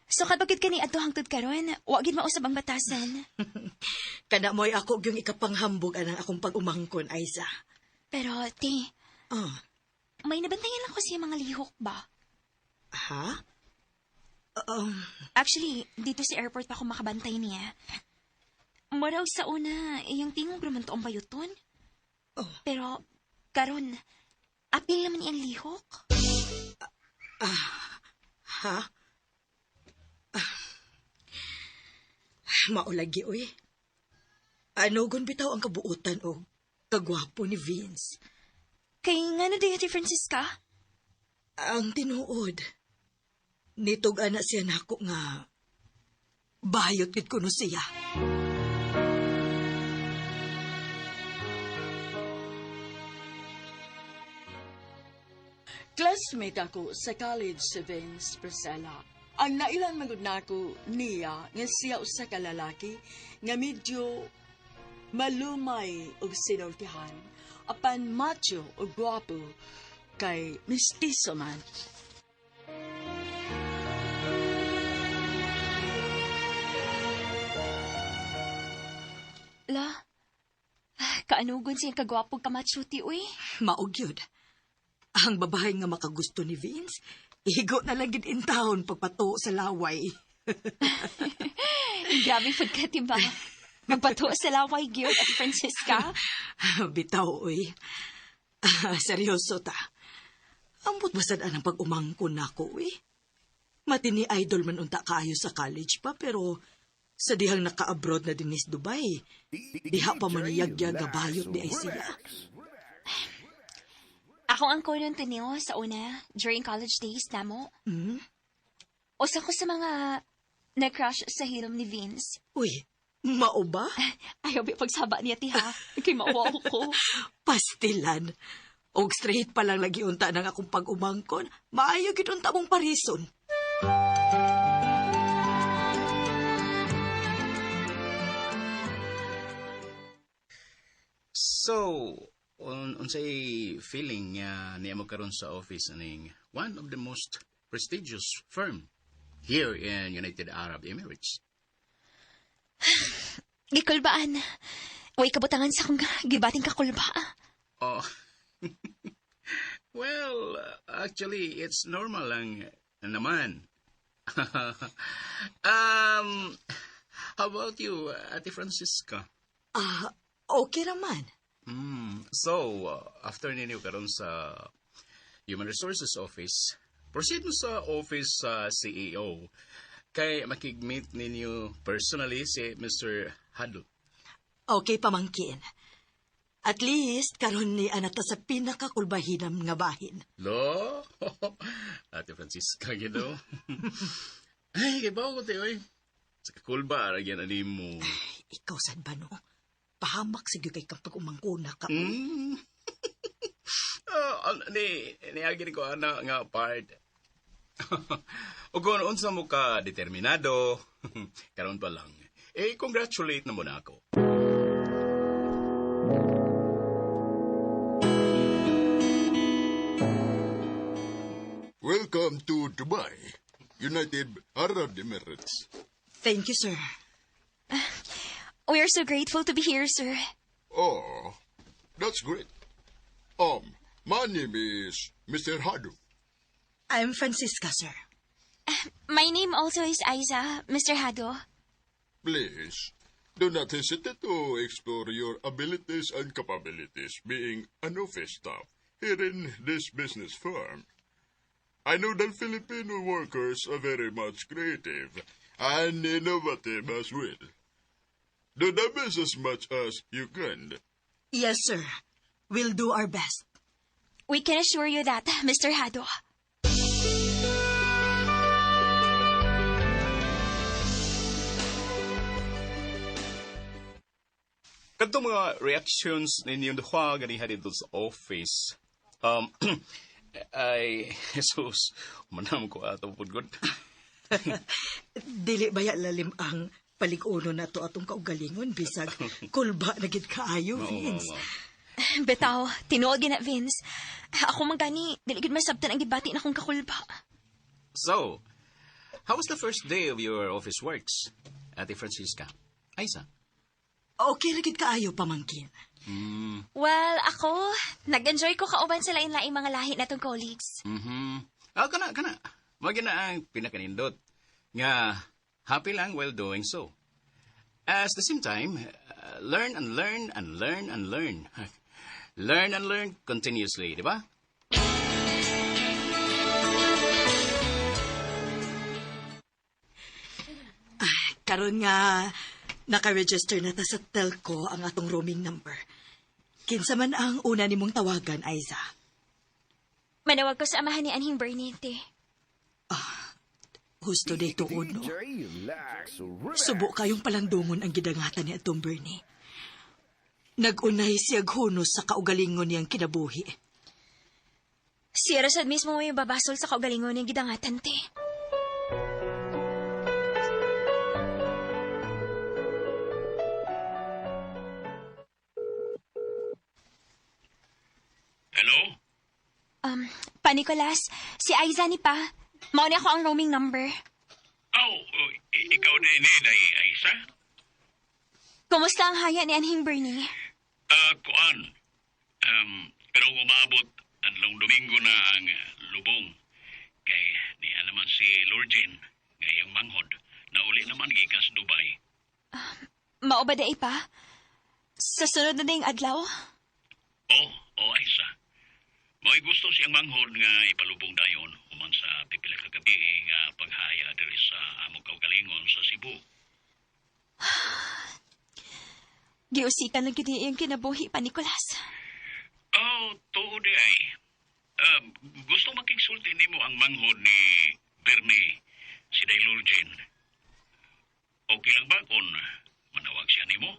So kadbagid ka ni adto hangtod karon, wa gid mausab ang batasan. Kana mo'y ako yung ikapanghambog anang akong pag-umangkon, Aiza. Pero, te, Oh, may nabantayan lang ko siya mga lihok ba? ha? Actually, dito sa airport pa ako makabantay niya. Muraw sa una, yung tingog raman to ang bayuton. Oh. Pero, karon, apil naman niyang lihok. Ha? Maulagi, uy. Ano gun bitaw ang kabuutan o kagwapo ni Vince? Kay nga na di Francisca? Ang tinuod. Nitog ana siya nako nga bayot gid kuno siya. Classmate ako sa college sa Vince Priscilla. Ang nailan magud nako niya nga siya usa ka lalaki nga medyo malumay og sinultihan, apan macho o guwapo kay mistiso man. La, kaanugon siyang kagwapog kamachuti, uy. Maog yun. Ang babae nga makagusto ni Vince, igo na lang gid in town pagpato sa laway. Grabe food ka, diba? Magpato sa laway, gyud at Francisca. Bitaw, uy. Seryoso ta. Ambot basad ang pag-umangkon nako, uy. Matini idol man unta kaayo sa college pa, pero sa dihang naka-abroad na din is Dubai, diha pa maniyag-yag gabayot di ay siya. Ako ang konon to niyo sa una, during college days namo. Hmm? Usa ko sa mga nag-crush sa hilom ni Vince. Uy, mao ba? Ayaw ba pagsaba niya, ti ha? Kay mauwa ko. Pastilan. Og straight pa lang lagi unta ng akong pag-umangkon, maayo gid unta mong parison. So, unsay feeling niya niya mo karon sa office aning one of the most prestigious firm here in United Arab Emirates? Gikulbaan. Way kabutangan sa akong gibating kakulba. Oh. Well, actually, it's normal lang naman. How about you, Ate Francisca? Okay naman. So, after ninyo karon sa Human Resources Office, proceed mo sa office sa CEO. Kay makigmeet ninyo personally si Mr. Hado. Okay, pamangkin. At least, karon ni anata sa pinakakulbahinam nga bahin. Lo? Ate Francisca, gino. Ay, kibaw ko tayo eh. Sa kakulba, aragyan alim mo. Ikaw sad ba no? Pahamak sige kay kapag umangkuna ka. Niagin ko ana nga part. O kung unsa mo ka determinado, karon pa lang. Congratulate na mo na ako. Welcome to Dubai, United Arab Emirates. Thank you, sir. We are so grateful to be here, sir. Oh, that's great. My name is Mr. Hadu. I'm Francisca, sir. My name also is Aiza, Mr. Hado. Please, Do not hesitate to explore your abilities and capabilities being an office staff here in this business firm. I know that Filipino workers are very much creative and innovative as well. Do the best as much as you can. Yes, sir. We'll do our best. We can assure you that, Mr. Hado. Kadto mga reactions ninyong duha ganiha dito sa office. Ay, Jesus, manam ko ato pudgod. Dili baya lalim ang palig-uno na to atong kaugalingon bisag kulba na gid kaayo, Vince. Betaw, tinuod gina, Vince. Ako man gani, dili gid masabtan ang gibati na kong kakulba. So, how was the first day of your office works, Ate Francisca? Aiza? Okay ra gid kaayo, pamangkin. Well, ako, nag-enjoy ko kauban sa lain-laing mga lahi na tong colleagues. Kana. Wag na ang pinakanindot. Nga, happy lang while doing so. At the same time, learn and learn and learn and learn. Learn and learn continuously, di ba? Karon nga naka-register na ta sa telco ang atong roaming number. Kinsa man ang una nimong tawagan, Aiza? Manawag ko sa amahan ni Anhing Bernete. Husto day tuod, no? Subo kayong palandungon ang gidangatan ni atong Bernie. Nag-unay siyag hunos sa kaugalingon niyang kinabuhi. Si Rosad mismo may babasol sa kaugalingon niyang gidangatan, te. Hello? Pa Nicolas, si Aiza ni pa. Mauna ako ang roaming number. Ikaw na inenay, Aisa? Kumusta ang haya ni Anhing Bernie? Kuan. Pero umabot ang long Domingo na ang lubong. Kay niya naman si Lorjen, ngayang manghod, na uli naman gikas Dubai. Mao ba day pa? Sa sunod na ding adlaw? Aisa. May gusto siyang manghod nga ipalubong dayon human sa pipila ka gabi nga paghaya diri sa among kaugalingon sa Cebu. Giusikan lang gini yung kinabuhi pa, Nicolas. Tuod ay. Gusto makigsulti nimo ang manghod ni Bernie, si Daylorjen. Okay lang ba kung manawag siya nimo?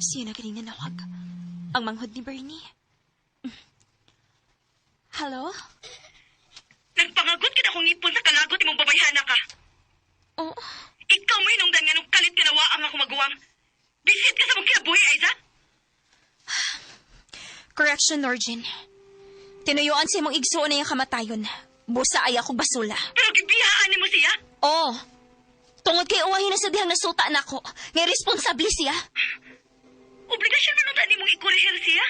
Siya na galing nanawag. Ang manghod ni Bernie. Hello? Nagpangagot kita kong ipon sa kalagot imong babayhana ka. Oh, Ikaw mo hinungdan nga nung kalit kinawa ang ako maguwang. Bisit ka sa mong kinabuhi, Aiza? correction, Norgin. Tinuyuan sa imong igsuon na yung kamatayon. Busa ay ako basula. Pero gibihaan ni mo siya? Oo. Tungod kay uwahin na sa dihang nasuta na ako. Ngay responsable siya. Obligasyon man nung mong ikurihir siya?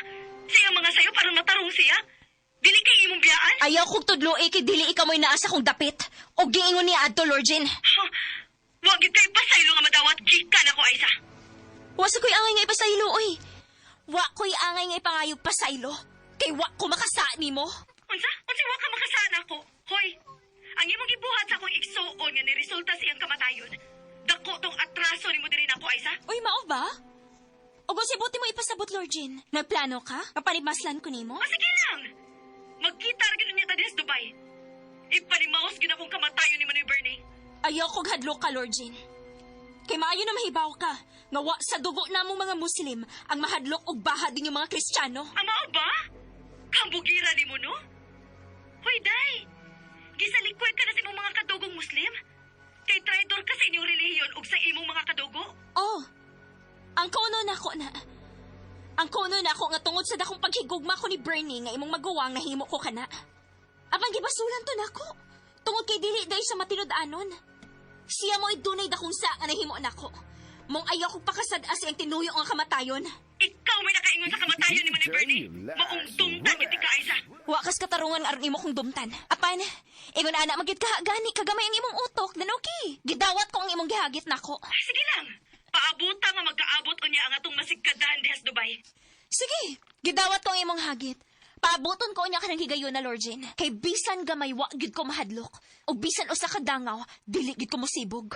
Siya mga sayo parang natarong siya? Dili kay imong biyaan? Ayaw kong tudloy kay dili ikaw mo'y naasa kong dapit. O giingon niya adto, Lorgin. Wag yun kay pasaylo nga madawat gikan ako, Aiza. Wasa ko'y angay ngay pasaylo, oy. Wa ko'y angay ngay pangayog pasaylo. Kay wa ko makasa ni mo. Unsa wa ka makasaan ako? Hoy, ang imong gibuhat sa akong igsuon nga ni resulta siyang kamatayon. Dako tong atraso nimo diri nako, Aiza. Uy, mao ba? O kung sibuti mo ipasabot, Lorgin. Nagplano ka? Kapanimaslan ko ni mo? Sige lang. Magkita ra gyud niya ta sa Dubai. Ipanimaos gyud akong kamatayon ni Manoy Bernie. Ayaw kong hadlok ka, Lorgin. Kay maayo na mahibaw ka, nga wa sa dugo namong mga Muslim ang mahadlok og bahad din yung mga Kristiyano. Amao ba? Kambugira ni mo, no? Hoy, day. Gisalikway ka na sa imong mga kadugong Muslim? Kay traitor ka sa inyong relihiyon ug sa imong mga kadugo? Oh, ang kauno na ako na. Ang kauno na ako nga tungod sa dakong paghigugma ko ni Bernie nga imong maguwang nahimo ko kana. Apang gibasulan to nako. Tungod kay dili day sa matinud-anon. Siya mo'y dunay dakong sa nga nahimo nako. Mong ayaw ko pakasad-as ang tinuyo nga kamatayon. Ikaw may nakaingon sa kamatayon ni Manoy Bernie. Maong tungtan yun ka, Aiza. Wakas katarungan aron imo kong dumtan. Apan, ingon ana magid ka gani kagamay ang imong utok, then okay. Gidawat ko ang imong gihagit nako. Sige lang. Paabuta nga magkaabot unya ang atong masigkadahan dihas Dubai. Sige, gidawat ko ang imong hagit. Paabuton ko niya ka ng higayon na Lord Jane. Kay bisan gamay wa gid ko mahadlok. O bisan usa ka dangaw, dili gid ko musibog.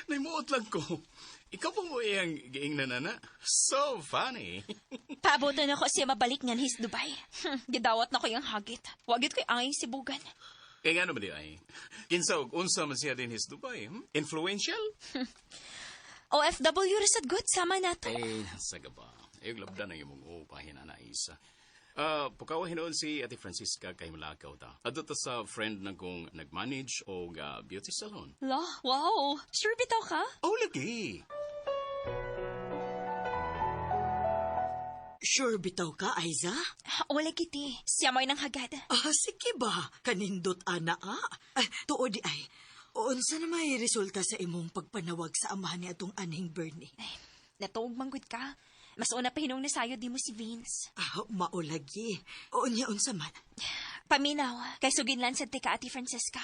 Naimuot lang ko. Ikaw pa mo iyang giing nanana. So funny. Paabuton ako siya mabalik ngan his Dubai. Gidawat na ko yung hagit. Wagit ko'y angay sibugan. Kaya nga naman di ay. Kinsa og unsa man siya din his Dubai. Influential? OFW resad good, sama na to. Saga ba. Labda na yung mong upahin na isa. Pukawa hinoon si Ate Francisca kay malakaw ta. Adto ta sa friend na kong nag-manage o beauty salon. La, wow. Sure bitaw ka? Oh, lagi. Sure bitaw ka, Aiza? Wala kiti. Siya mo'y nang hagad. Sige ba? Kanindot ana tuod di ay. Unsa na may resulta sa imong pagpanawag sa amahan ni atong aning Bernie? Natuog manggod ka. Mas una pa hinong nasayo di mo si Vince. Maulagi. Unya unsa man? Paminaw. Kay suginlan sa tika Ate Francesca.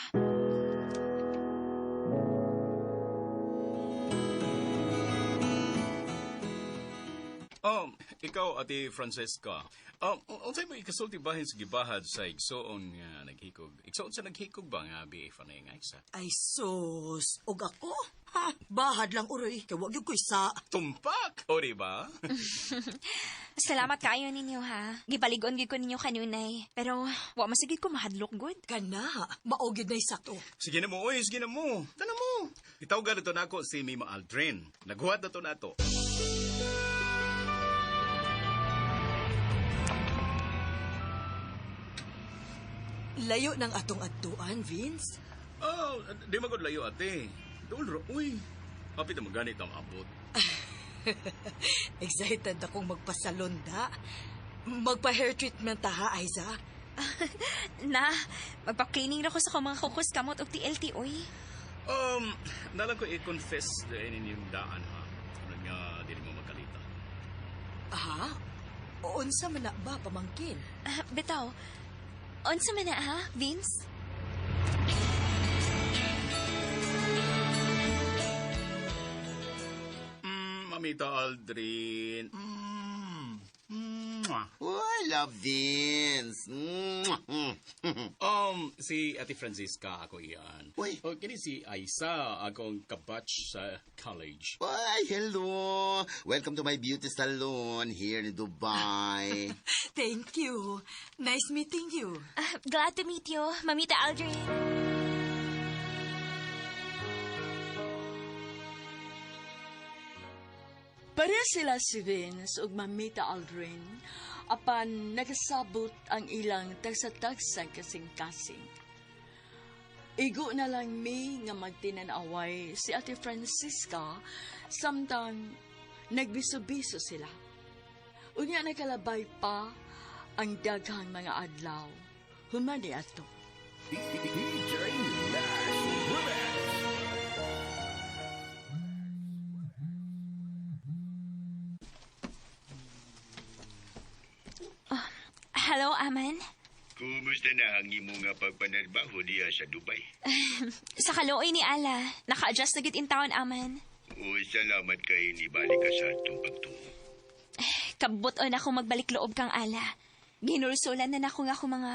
Ikaw, Ate Francesca. Unsay mo ikasulti bahin sa gibahad sa igsoon nga naghikog? Igsoon sa naghikog ba nga BA fanay nga isa? Ay sus, og ako? Bahad lang uroy, kay wag gyud ko sa tumpak. O diba? Salamat kayo ninyo ha. Gibaligon gyud ko ninyo kanunay. Pero wa masigid ko mahadlok good. Kana, mao gyud nay sakto. Sige na mo, sige na mo. Tana mo. Itawag na to nako si Mima Aldrin. Naghuwat na to nato. Layo ng atong adtuan, Vince. Di magod layo ate. Dulro, uy. Kapit na maganit ang abot. Excited akong magpasalonda. Magpa-hair treatment ha, Aiza? Na, magpa-cleaning na ko sa mga kukos kamot o TLT, oy. Nalang ko i-confess dahil inyong daan ha. Ano nga, di mo magkalita. Unsa man na ba, pamangkin? Bitaw, unsa man na ha, Vince? Mamita Aldrin. I love Vince. Si Ate Francisca ako iyan. Uy. Kini si Aisa, akong kabatch sa college. Why, hello. Welcome to my beauty salon here in Dubai. Thank you. Nice meeting you. Glad to meet you, Mamita Aldrin. Pareha sila si Vince ug Mamita Aldrin apan nagasabot ang ilang tagsa-tagsang kasing-kasing. Igo na lang mi nga magtinanaway si Ate Francisca samtang nagbiso-biso sila. Unya nakalabay pa ang daghang mga adlaw. Humani ato. Hello, Aman. Kumusta na ang imo nga pagpanarbaho diya sa Dubai? Sa kaluoy ni Ala, naka-adjust na gid in town, Aman. Salamat kay nibalik ka sa atong pagtuo. Kabuton ako magbalik loob kang Ala. Ginulsulan na ako nga ako mga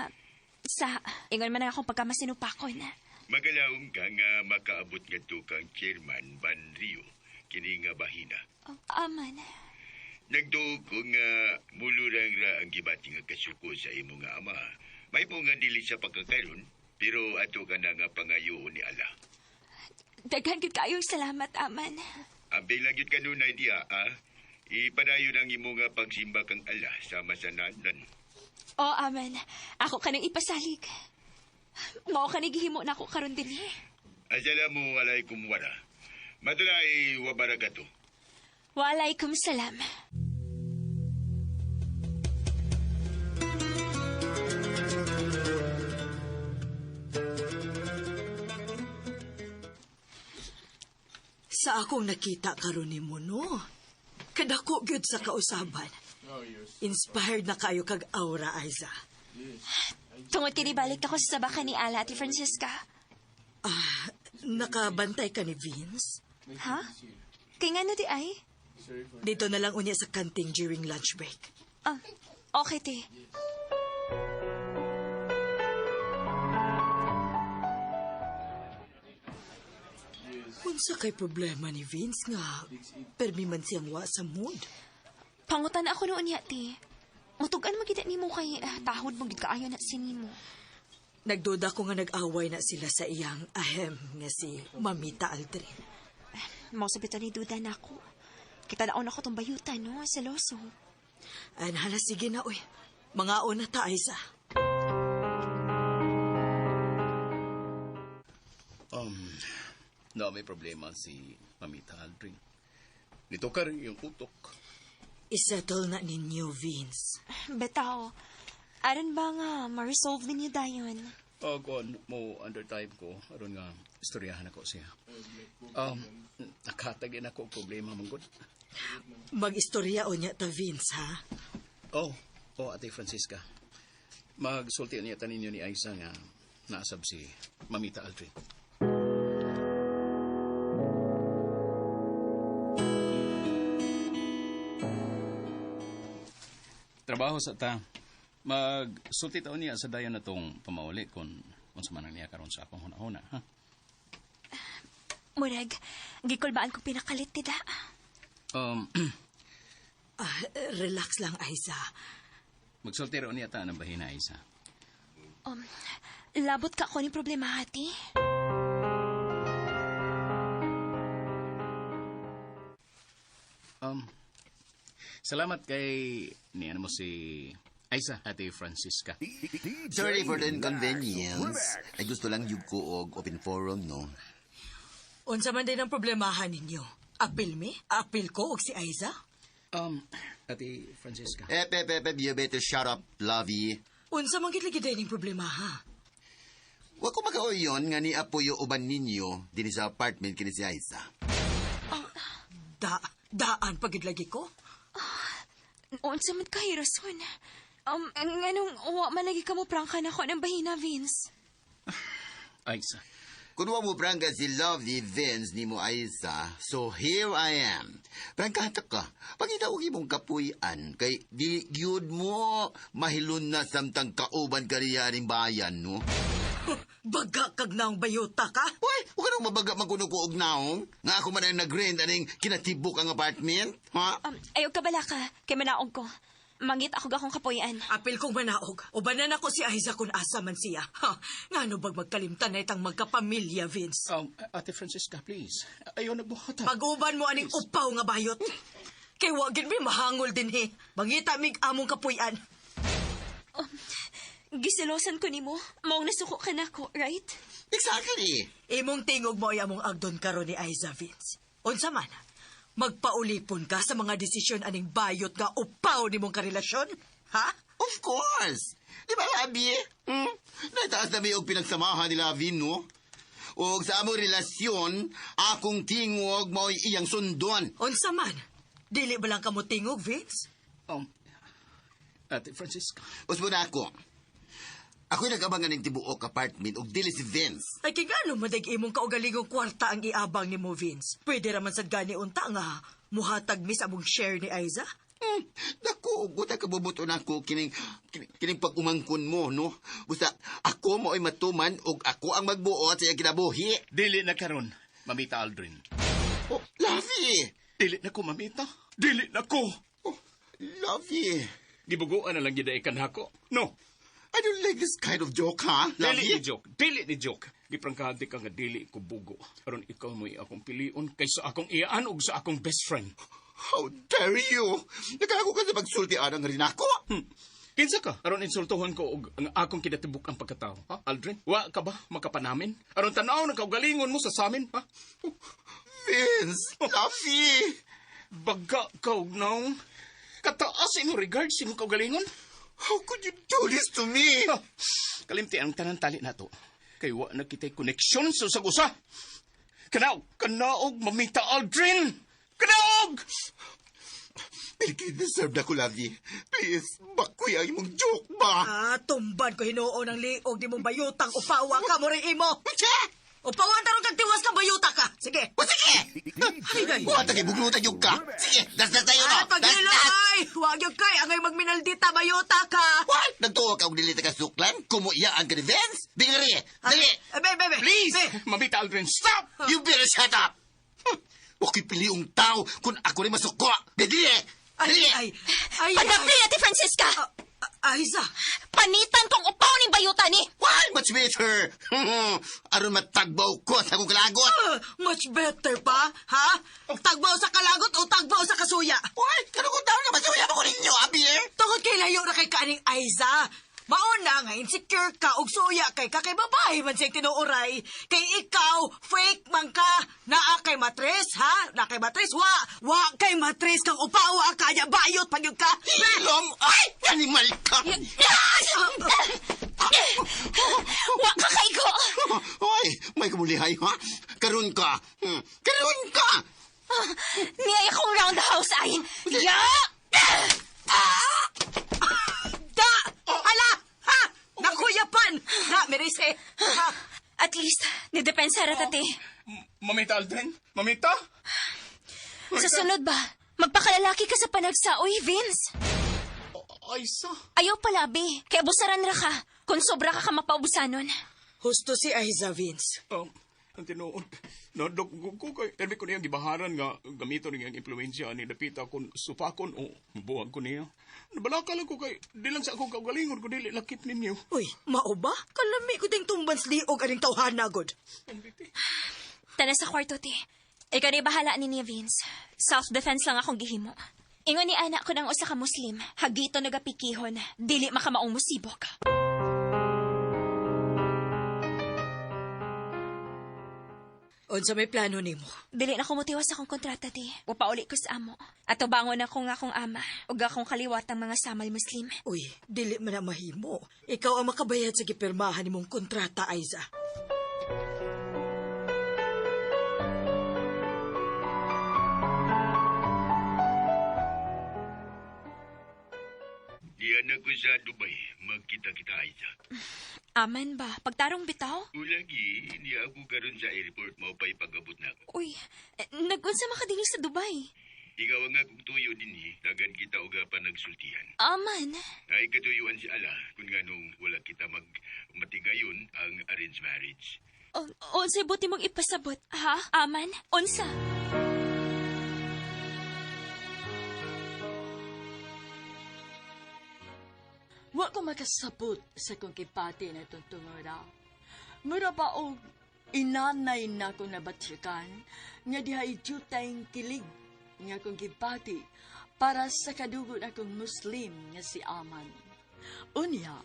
sa ingon man akong pagkamasinupakon. Magalaom ka nga makaabot nga to kang chairman Ban Rio kini nga bahina. Aman. Nagduog ko nga mulurang ra ang gibati nga kasuko sa imo nga ama. May po nga dili sa pagkakaroon, pero ato ka na nga pangayoon ni Allah. Daghan gid kayong salamat, Aman. Abay lang yun kanunay diya, Ipadayon ang imo nga pagsimba kang Allah sa masananan. Aman. Ako kanang ipasalig. Mao kanang gihimo na ako karon dinhi. Assalamualaikum wara. Madulay wabarakatuh. Walaikum salam. Sa akong nakita karon nimo no. Kadako gyud sa kausaban. Inspired na kayo kag aura, Aiza. Tungod kini balik ako sa sabakan ni Ala, Ate Francisca. Nakabantay ka ni Vince? Ha? Kay nga na di ay? Dito na lang unya sa kanting during lunch break. Okay, te. Unsa kay problema ni Vince nga permi man siyang wa sa mood? Pangutan ako noon niya, te. Mutugan mo kita nimo kay tahod mo gid kaayo na sinimo. Nagduda ko nga nag-away na sila sa iyang ahem nga si Mamita Aldrin. Mao sa bitaw ni duda na ako. Kita daon ako tong bayutan, no? Seloso. Hala, sige na, uy. Mga una ta, Aiza. May problema si Mamita Aldrin. Nito ka rin yung utok. Isettle na ninyo, Vince. Betaw, aron ba nga ma-resolve ninyo dayon? Kung mo under time ko, aron nga istoryahan ako siya. Nakatagin ako problema manggod. Mag-istorya o niya ta, Vince, ha? Ate Francisca. Magsulti niya taninyo ni Aiza nga naasab si Mamita Aldrin. Trabaho sa ta. Magsulti taon niya sa dayon na tong pamauli kung sa manang niya karon sa akong hunahuna, ha? Murag, gikulbaan ko pinakalit, tida. Relax lang, Aiza. Magsulti ron niya ta ng bahina, Aiza. Labot ka ko ni problema, hati. Salamat kay niyan mo si Aiza, Ate Francisca. Sorry for the inconvenience. Ay gusto lang yung ko og open forum, no? Unsa man din ang problemahan ninyo? Apil mi? Apil ko og si Aiza? Ate Francisca. You better shut up, Lovey. Unsa man gid ning problema, ha? Wa ko makauyon nga ni apoyo uban ninyo din sa apartment kini si Aiza. Daan pagid lagi ko? Unsa man kay rason? Nganong wa man lagi ka mo prangka na ko ng bahina, Vince? Aiza. Kung wa mo prangka si Lovey Vince ni mo Aiza, so here I am. Prangkata ka. Pangita og imong kapuy-an kay di gyud mo mahilun na samtang kauban kariyaring bayan, no? Baga kag naong bayota ka? Uy, huwag ka nang mabaga magkuno ko og naong. Nga ako man ang nag-rent aning kinatibok ang apartment, ha? Ayaw ka bala ka, kay manaog ko. Mangit ako akong kapuyan. Apil kong manaog. Ubanan ako si Aiza kung asa man siya. Nga ano bag magkalimtan na itang magkapamilya, Vince? Ate Francisca, please. Ayaw nagbuhatan. Pag-uban mo aning upaw nga bayot. Kay wagin mi mahangol din, he. Mangita mig among kapuyan. Gisilosan ko nimo. Maong nasuko ka na ko, right? Exactly. Imong tingog mo ay among agdon karon ni Aiza, Vince. Unsa man, magpaulipon ka sa mga desisyon aning bayot nga upaw nimong karelasyon? Ha? Of course. Di ba, Labi? Nataas na may og pinagsamahan ni Labi, no? O sa among relasyon, akong tingog mo'y iyang sundon. Unsa man, dili ba lang kamo tingog, Vince? Ate Francisca. Usbo na ako. Ako'y nag-abangan ng tibuok apartment og dili si Vince. Ay kigano madag imong kaugalingong kwarta ang iabang ni mo, Vince. Pwede raman sad gani unta nga muhatag mi sa among share ni Aiza. Dako, buta ka bubuto na ako kining pag-umangkon mo, no? Basta ako mo ay matuman og ako ang magbuot sa iyang kinabuhi. Dili na karon, Mamita Aldrin. Oh, Lovey! Dili na ko, Mamita. Dili na ko. Oh, Lovey. Gibuguan na lang gidaikan hako. No. I don't like this kind of joke, ha? Dili ni joke. Dili ni joke. Giprangkahante ka nga dili ko bugo. Aron ikaw mo'y akong pilion kaysa akong iyaan og sa akong best friend. How dare you? Nagako ka sa pagsultian ang rin ako. Kinsa ka? Aron insultuhan ko og ang akong kinatibuk ang pagkatao. Ha, Aldrin? Wa ka ba makapanamin? Aron tanaw ng kaugalingon mo sa samin, ha? Vince, Lovey. Baga ka og naong. Kataas imo regards imo kaugalingon. How could you do this to me? Kalimti ang tanan tali nato. Kay wa na kitay connection sa usag-usa. Kanaog, Mamita Aldrin! Kanaog! Deserve na ko, Lovey. Please, bakoy ang imong joke ba? Tumban ko hinuon ng liog di mong bayutang upawa ka mo rin imo. Upawan tarong kag tiwas ka bayuta ka. Sige. O sige! Huwag tayo buglutan yung ka. Sige, dasdas tayo no. Pagilo ay! Huwag yung kay, angay magminaldita bayuta ka. What? Nagtuwa ka og dilita ka suklan? Kumuyaan ka ni Vince? Bingari! Dali! Bebe! Please! Mamita Aldrin, stop! You better shut up! Okay, piliung tao kung ako rin masuko. Dali! Ay! Padapli na ti Francisca! Aiza! Panitan kong upaw ni bayuta ni! What? Much better! Aron matagbaw ko sa akong kalagot. Much better pa, ha? Tagbaw sa kalagot o tagbaw sa kasuya? What? Kanong tao na masuya mo ko ninyo, Abir? Tungod kay layo na kay kaning Aiza. Mauna nga, insecure ka og suya kay kakay babae man siyang tinuuray. Kay ikaw, fake man ka. Naa kay matres, ha? Na kay matres, wa kay matres kang upawa kanya bayot pagyud ka. Ilom! Ay! Animal ka! Wa ka kay ko! Ay! May kamulihay, ha? Karun ka! Karun ka! Niyay akong round the house ay... Ya! Hala! Ha! Nakuyapan! Na, Merise! Ha? At least, nidepensa ratati. Mamita Aldrin? Mamita? Sa sunod ba, magpakalalaki ka sa panagsaoy, Vince? Aiza? Ayaw palabi, kaya busaran ra ka. Kung sobra ka mapaubusanon. Husto si Aiza, Vince. Ang tinuod. Nadog ko kay Erbi ko niyang gibaharan nga gamito niyang impluensya ni Dapita kung supakon o buwag ko niya. Nabalaka lang ko kay di lang sa akong kaugalingon ko dili lakip ninyo. Uy, mao ba? Kalami ko ding tumbans liog aning tawhana god. Tana sa kwarto, ti. Ikaw ni bahala ni Vince. Self-defense lang akong gihimo. Ingon ni anak ko ng usa ka Muslim. Hagito nagapikihon. Dili makamaong musibok. Unsa may plano nimo? Dili na ko mutiwas akong kontrata, ti. Upauli ko sa amo. At bangon ako nga akong ama. Ug akong kaliwat ng mga samal Muslim. Uy, dili man na mahimo. Ikaw ang makabayad sa gipirmahan nimong kontrata, Aiza. Diyan ako sa Dubai. Magkita-kita, Aiza. Aman ba? Pagtarong bitaw? Ulagi, hindi ako karon sa airport. Maupay pag-abot na ako. Uy, nagunsa makadili sa Dubai. Ikaw ang akong tuyo din dagan kita uga pa nagsultihan. Aman. Ay katuyuan si Allah kung nga nung wala kita matigayon ang arranged marriage. Unsay buti mong ipasabot, ha? Aman? Unsa? Wa ko makasabot sa kong kipati na itong tungoraw. Mura pa og inanay na ko nabatrikan nga dihay jutay kilig nga kong kipati para sa kadugo na kong Muslim nga si Aman. Unya,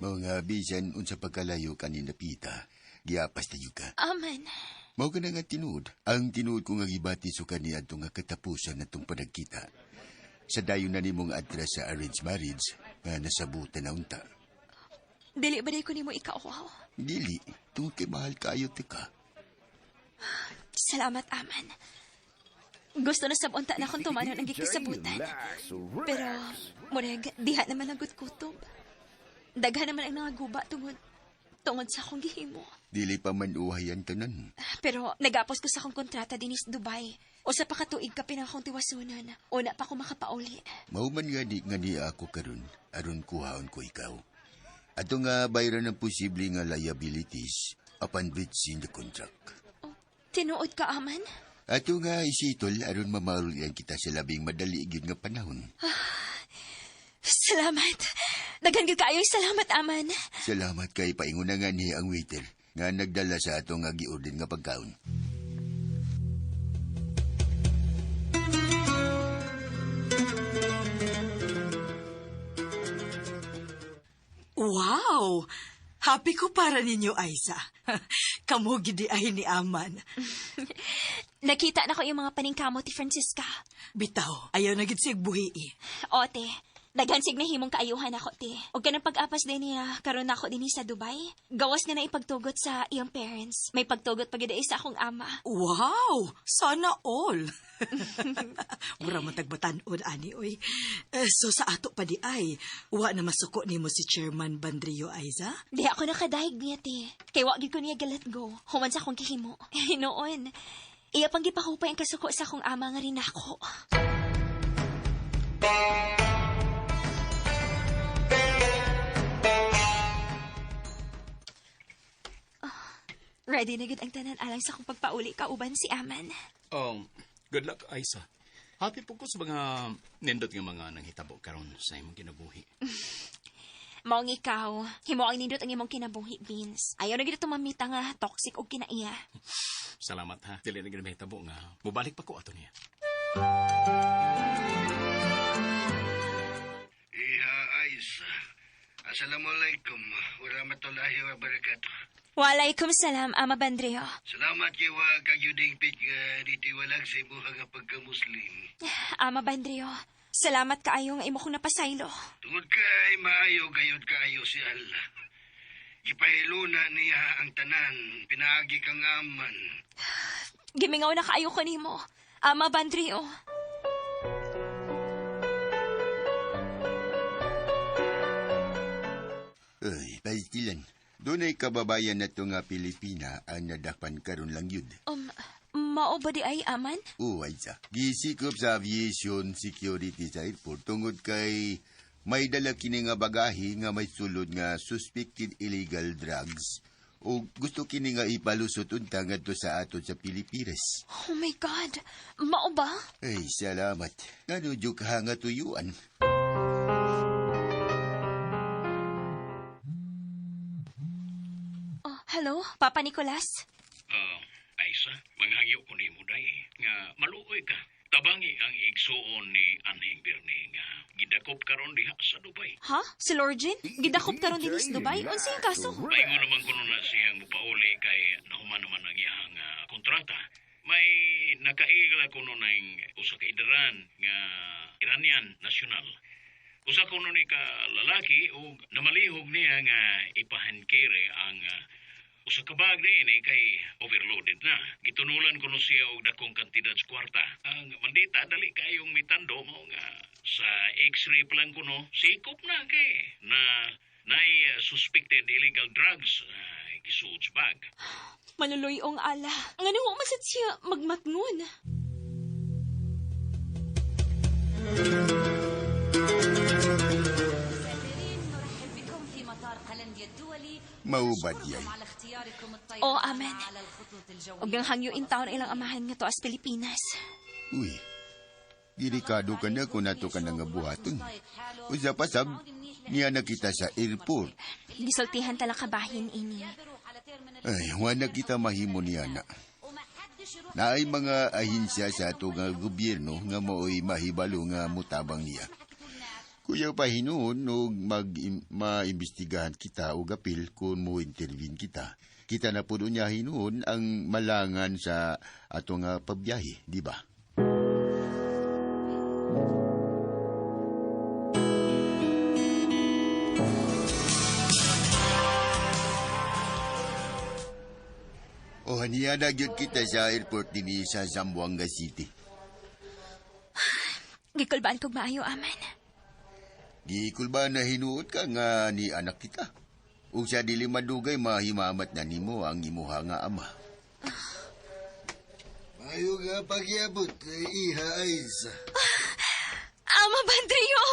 Mga bisan unsa pagkalayo kanin Dapita, giapas tayo ka. Aman. Mao ka na nga tinuod. Ang tinuod ko nga gibati so kani adto nga katapusan natong panagkita. Sa dayon na nimong atras sa arranged marriage nga nasabutan na unta. Dili ba day ko nimo ikauhaw? Dili, tungkol kay mahal kaayo ti ka. Salamat, Aman. Gusto na sabunta na akong tumanon ang gikisabutan. Pero, murag, diha naman ang kutob. Daghan naman ang nangaguba tungod sa akong gihimo. Dili pa man uhay ang tanan. Pero nagapos ko sa akong kontrata din sa Dubai. O sa pakatuig ka pinakong tiwasunan. Una pa ako makapauli. Mauman nga ni ako karon aron kuhaon ko ikaw. Ato nga bayran ng posible nga liabilities upon breaching the contract. Tinuod ka, Aman? Ato nga isitol aron mamarulian kita sa labing madali gyud nga panahon. Salamat. Daghan gyud kaayo salamat, Aman. Salamat kay paingon nga ni ang waiter nga nagdala sa ato nga giorder nga pagkaon. Wow! Happy ko para ninyo, Aiza. Kamu gidi ay ni Aman. Nakita na ko yung mga paningkamot ni Francisca. Bitaw, ayaw na gid sig buhi. Ote, Daghansig na himong kaayuhan ako, ti. O ka ng pag-apas din niya, karon ako din sa Dubai. Gawas nga na ipagtugot sa iyong parents. May pagtugot pagida sa akong ama. Wow! Sana all! Mura matagbatan-on, ani, oy. So sa ato pa di ay, wa na masuko ni mo si Chairman Bandrio Aiza? Di ako nakadahig niya, ti. Kay wagi ko niya galat go. Human sa akong kihimo. Noon, iya pang gipahupay ang kasuko sa akong ama nga rin ako. Ready na gid ang tanan alang sa akong pagpauli kauban si Aman. Good luck, Aiza. Happy po ko sa mga nindot nga mga nanghitabo karon sa imong kinabuhi. Maong ikaw, himo ang nindot ang imong kinabuhi, Vince. Ayaw na gid tumamita nga toxic og kinaiya. Salamat ha. Dili na gid mahitabo nga mubalik pa ko ato niya. Iha Aiza. Assalamualaikum. Warahmatullahi wabarakatuh. Walaikum salam, Ama Bandrio. Salamat kay wa kagyuding pit nga ditiwalag sa imo nga pagka-Muslim. Ama Bandrio, salamat kaayo nga imo kong napasaylo. Tungod kay maayo gayud kaayo si Allah. Gipahiluna niya ang tanan, pinaagi kang aman. Gimingaw na kaayo ko nimo, Ama Bandrio. Ay, pastilan. Doon ay kababayan na to nga Pilipina ang nadakpan karon lang yun. Mao ba di ay, Aman? Oo, Aiza. Gisikop sa aviation security sa airport tungod kay may dala kini nga bagahe nga may sulod nga suspected illegal drugs o gusto kini nga ipalusot unta ngadto sa aton sa Pilipinas. Oh my God! Mao ba? Ay, salamat. Ngano juk nga tuyuan. Hello, Papa Nicolas? Aiza, manghangyo ko ni mo day, nga maluoy ka. Tabangi ang igsuon ni Anhing Birne nga gidakop karon diha sa Dubai. Ha? Si Lorgin? Gidakop karon din sa Dubai? Unsa yung kaso? Paingon naman kuno na siyang mupauli kay nahuman naman ang iyang kontrata. May nakaigla kuno na yung usa ka idaran nga Iranian national. Usa kuno ni ka lalaki o namalihog niya nga ipahankere ang usa ka bag ni kay overloaded na. Gitunulan kuno siya og dakong kantidad sa kwarta. Ang mandita dali kayong mitando mo nga sa X-ray pa lang kuno sikop na kay na suspected illegal drugs gisuod sa bag. Maluloyong ala. Nga nung umasat siya magmatngon. Maubad yan. Oo, Amen. Og ang hangyuin taon ilang amahan nga to as Pilipinas. Uy, delikado ka na kung nato ka na nga buhaton. Usa pa sab, niya na kita sa airport. Gisultihan tala kabahin ini. Ay, wala kita mahimo niya na. Naay mga ahinsya sa ato nga gobyerno nga mao'y mahibalo nga mutabang niya. Kuya pa hinuon no maimbestigahan kita o gapil kung mo intervene kita. Kita na po niya hinuon ang malangan sa ato nga pabyahe, di ba? O niya na gyud kita sa airport din sa Zamboanga City. Gikulbaan kog maayo, Aman. Di kulba na hinuot ka nga ni anak kita. Ug sa dili madugay mahimamat na nimo ang imuha nga ama. Mayo nga pagyabot kay Iha Aiza. Ama Bandrio!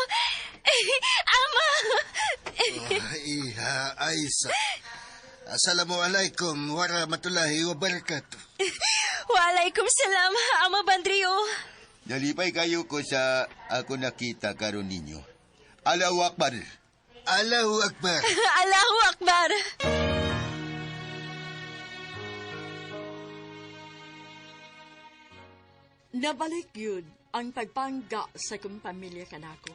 Ama! Iha Aiza. Assalamualaikum warahmatullahi wabarakatuh. Walaikum salam, Ama Bandrio. Nalipay kayo ko sa ako nakita karon ninyo. Allahu Akbar. Allahu Akbar. Allahu Akbar. Nabalik yun ang pagpangga sa kong pamilya kanako.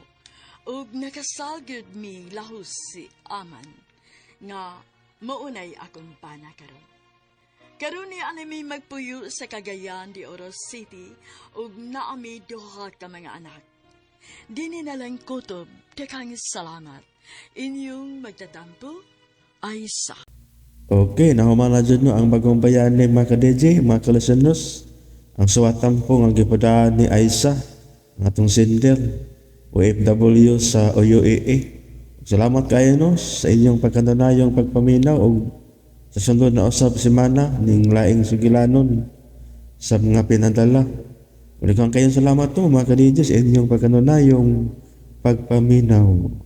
Ug nakasalgod mi lahos si Aman nga maunay akong pana karon. Karon ni anami magpuyo sa Cagayan de Oro City ug naami duha ka mga anak. Dini na lang kutob, dakang salamat. Inyong magtatampo, Aisa. Okay, nahuman na dyan no, ang bagong bayani mga ka-DJ, mga ka-listeners. Ang suwatan po ang gipadaan ni Aisa, ang atong sender, OFW sa OUAA. Salamat kayo no, sa inyong pagkanunayong pagpaminaw o sa sunod na usap semana ning laing sugilanon sa mga pinadala. Ulikan kayong salamat to mga ka-DJ sa inyong pagkanunayong pagpaminaw.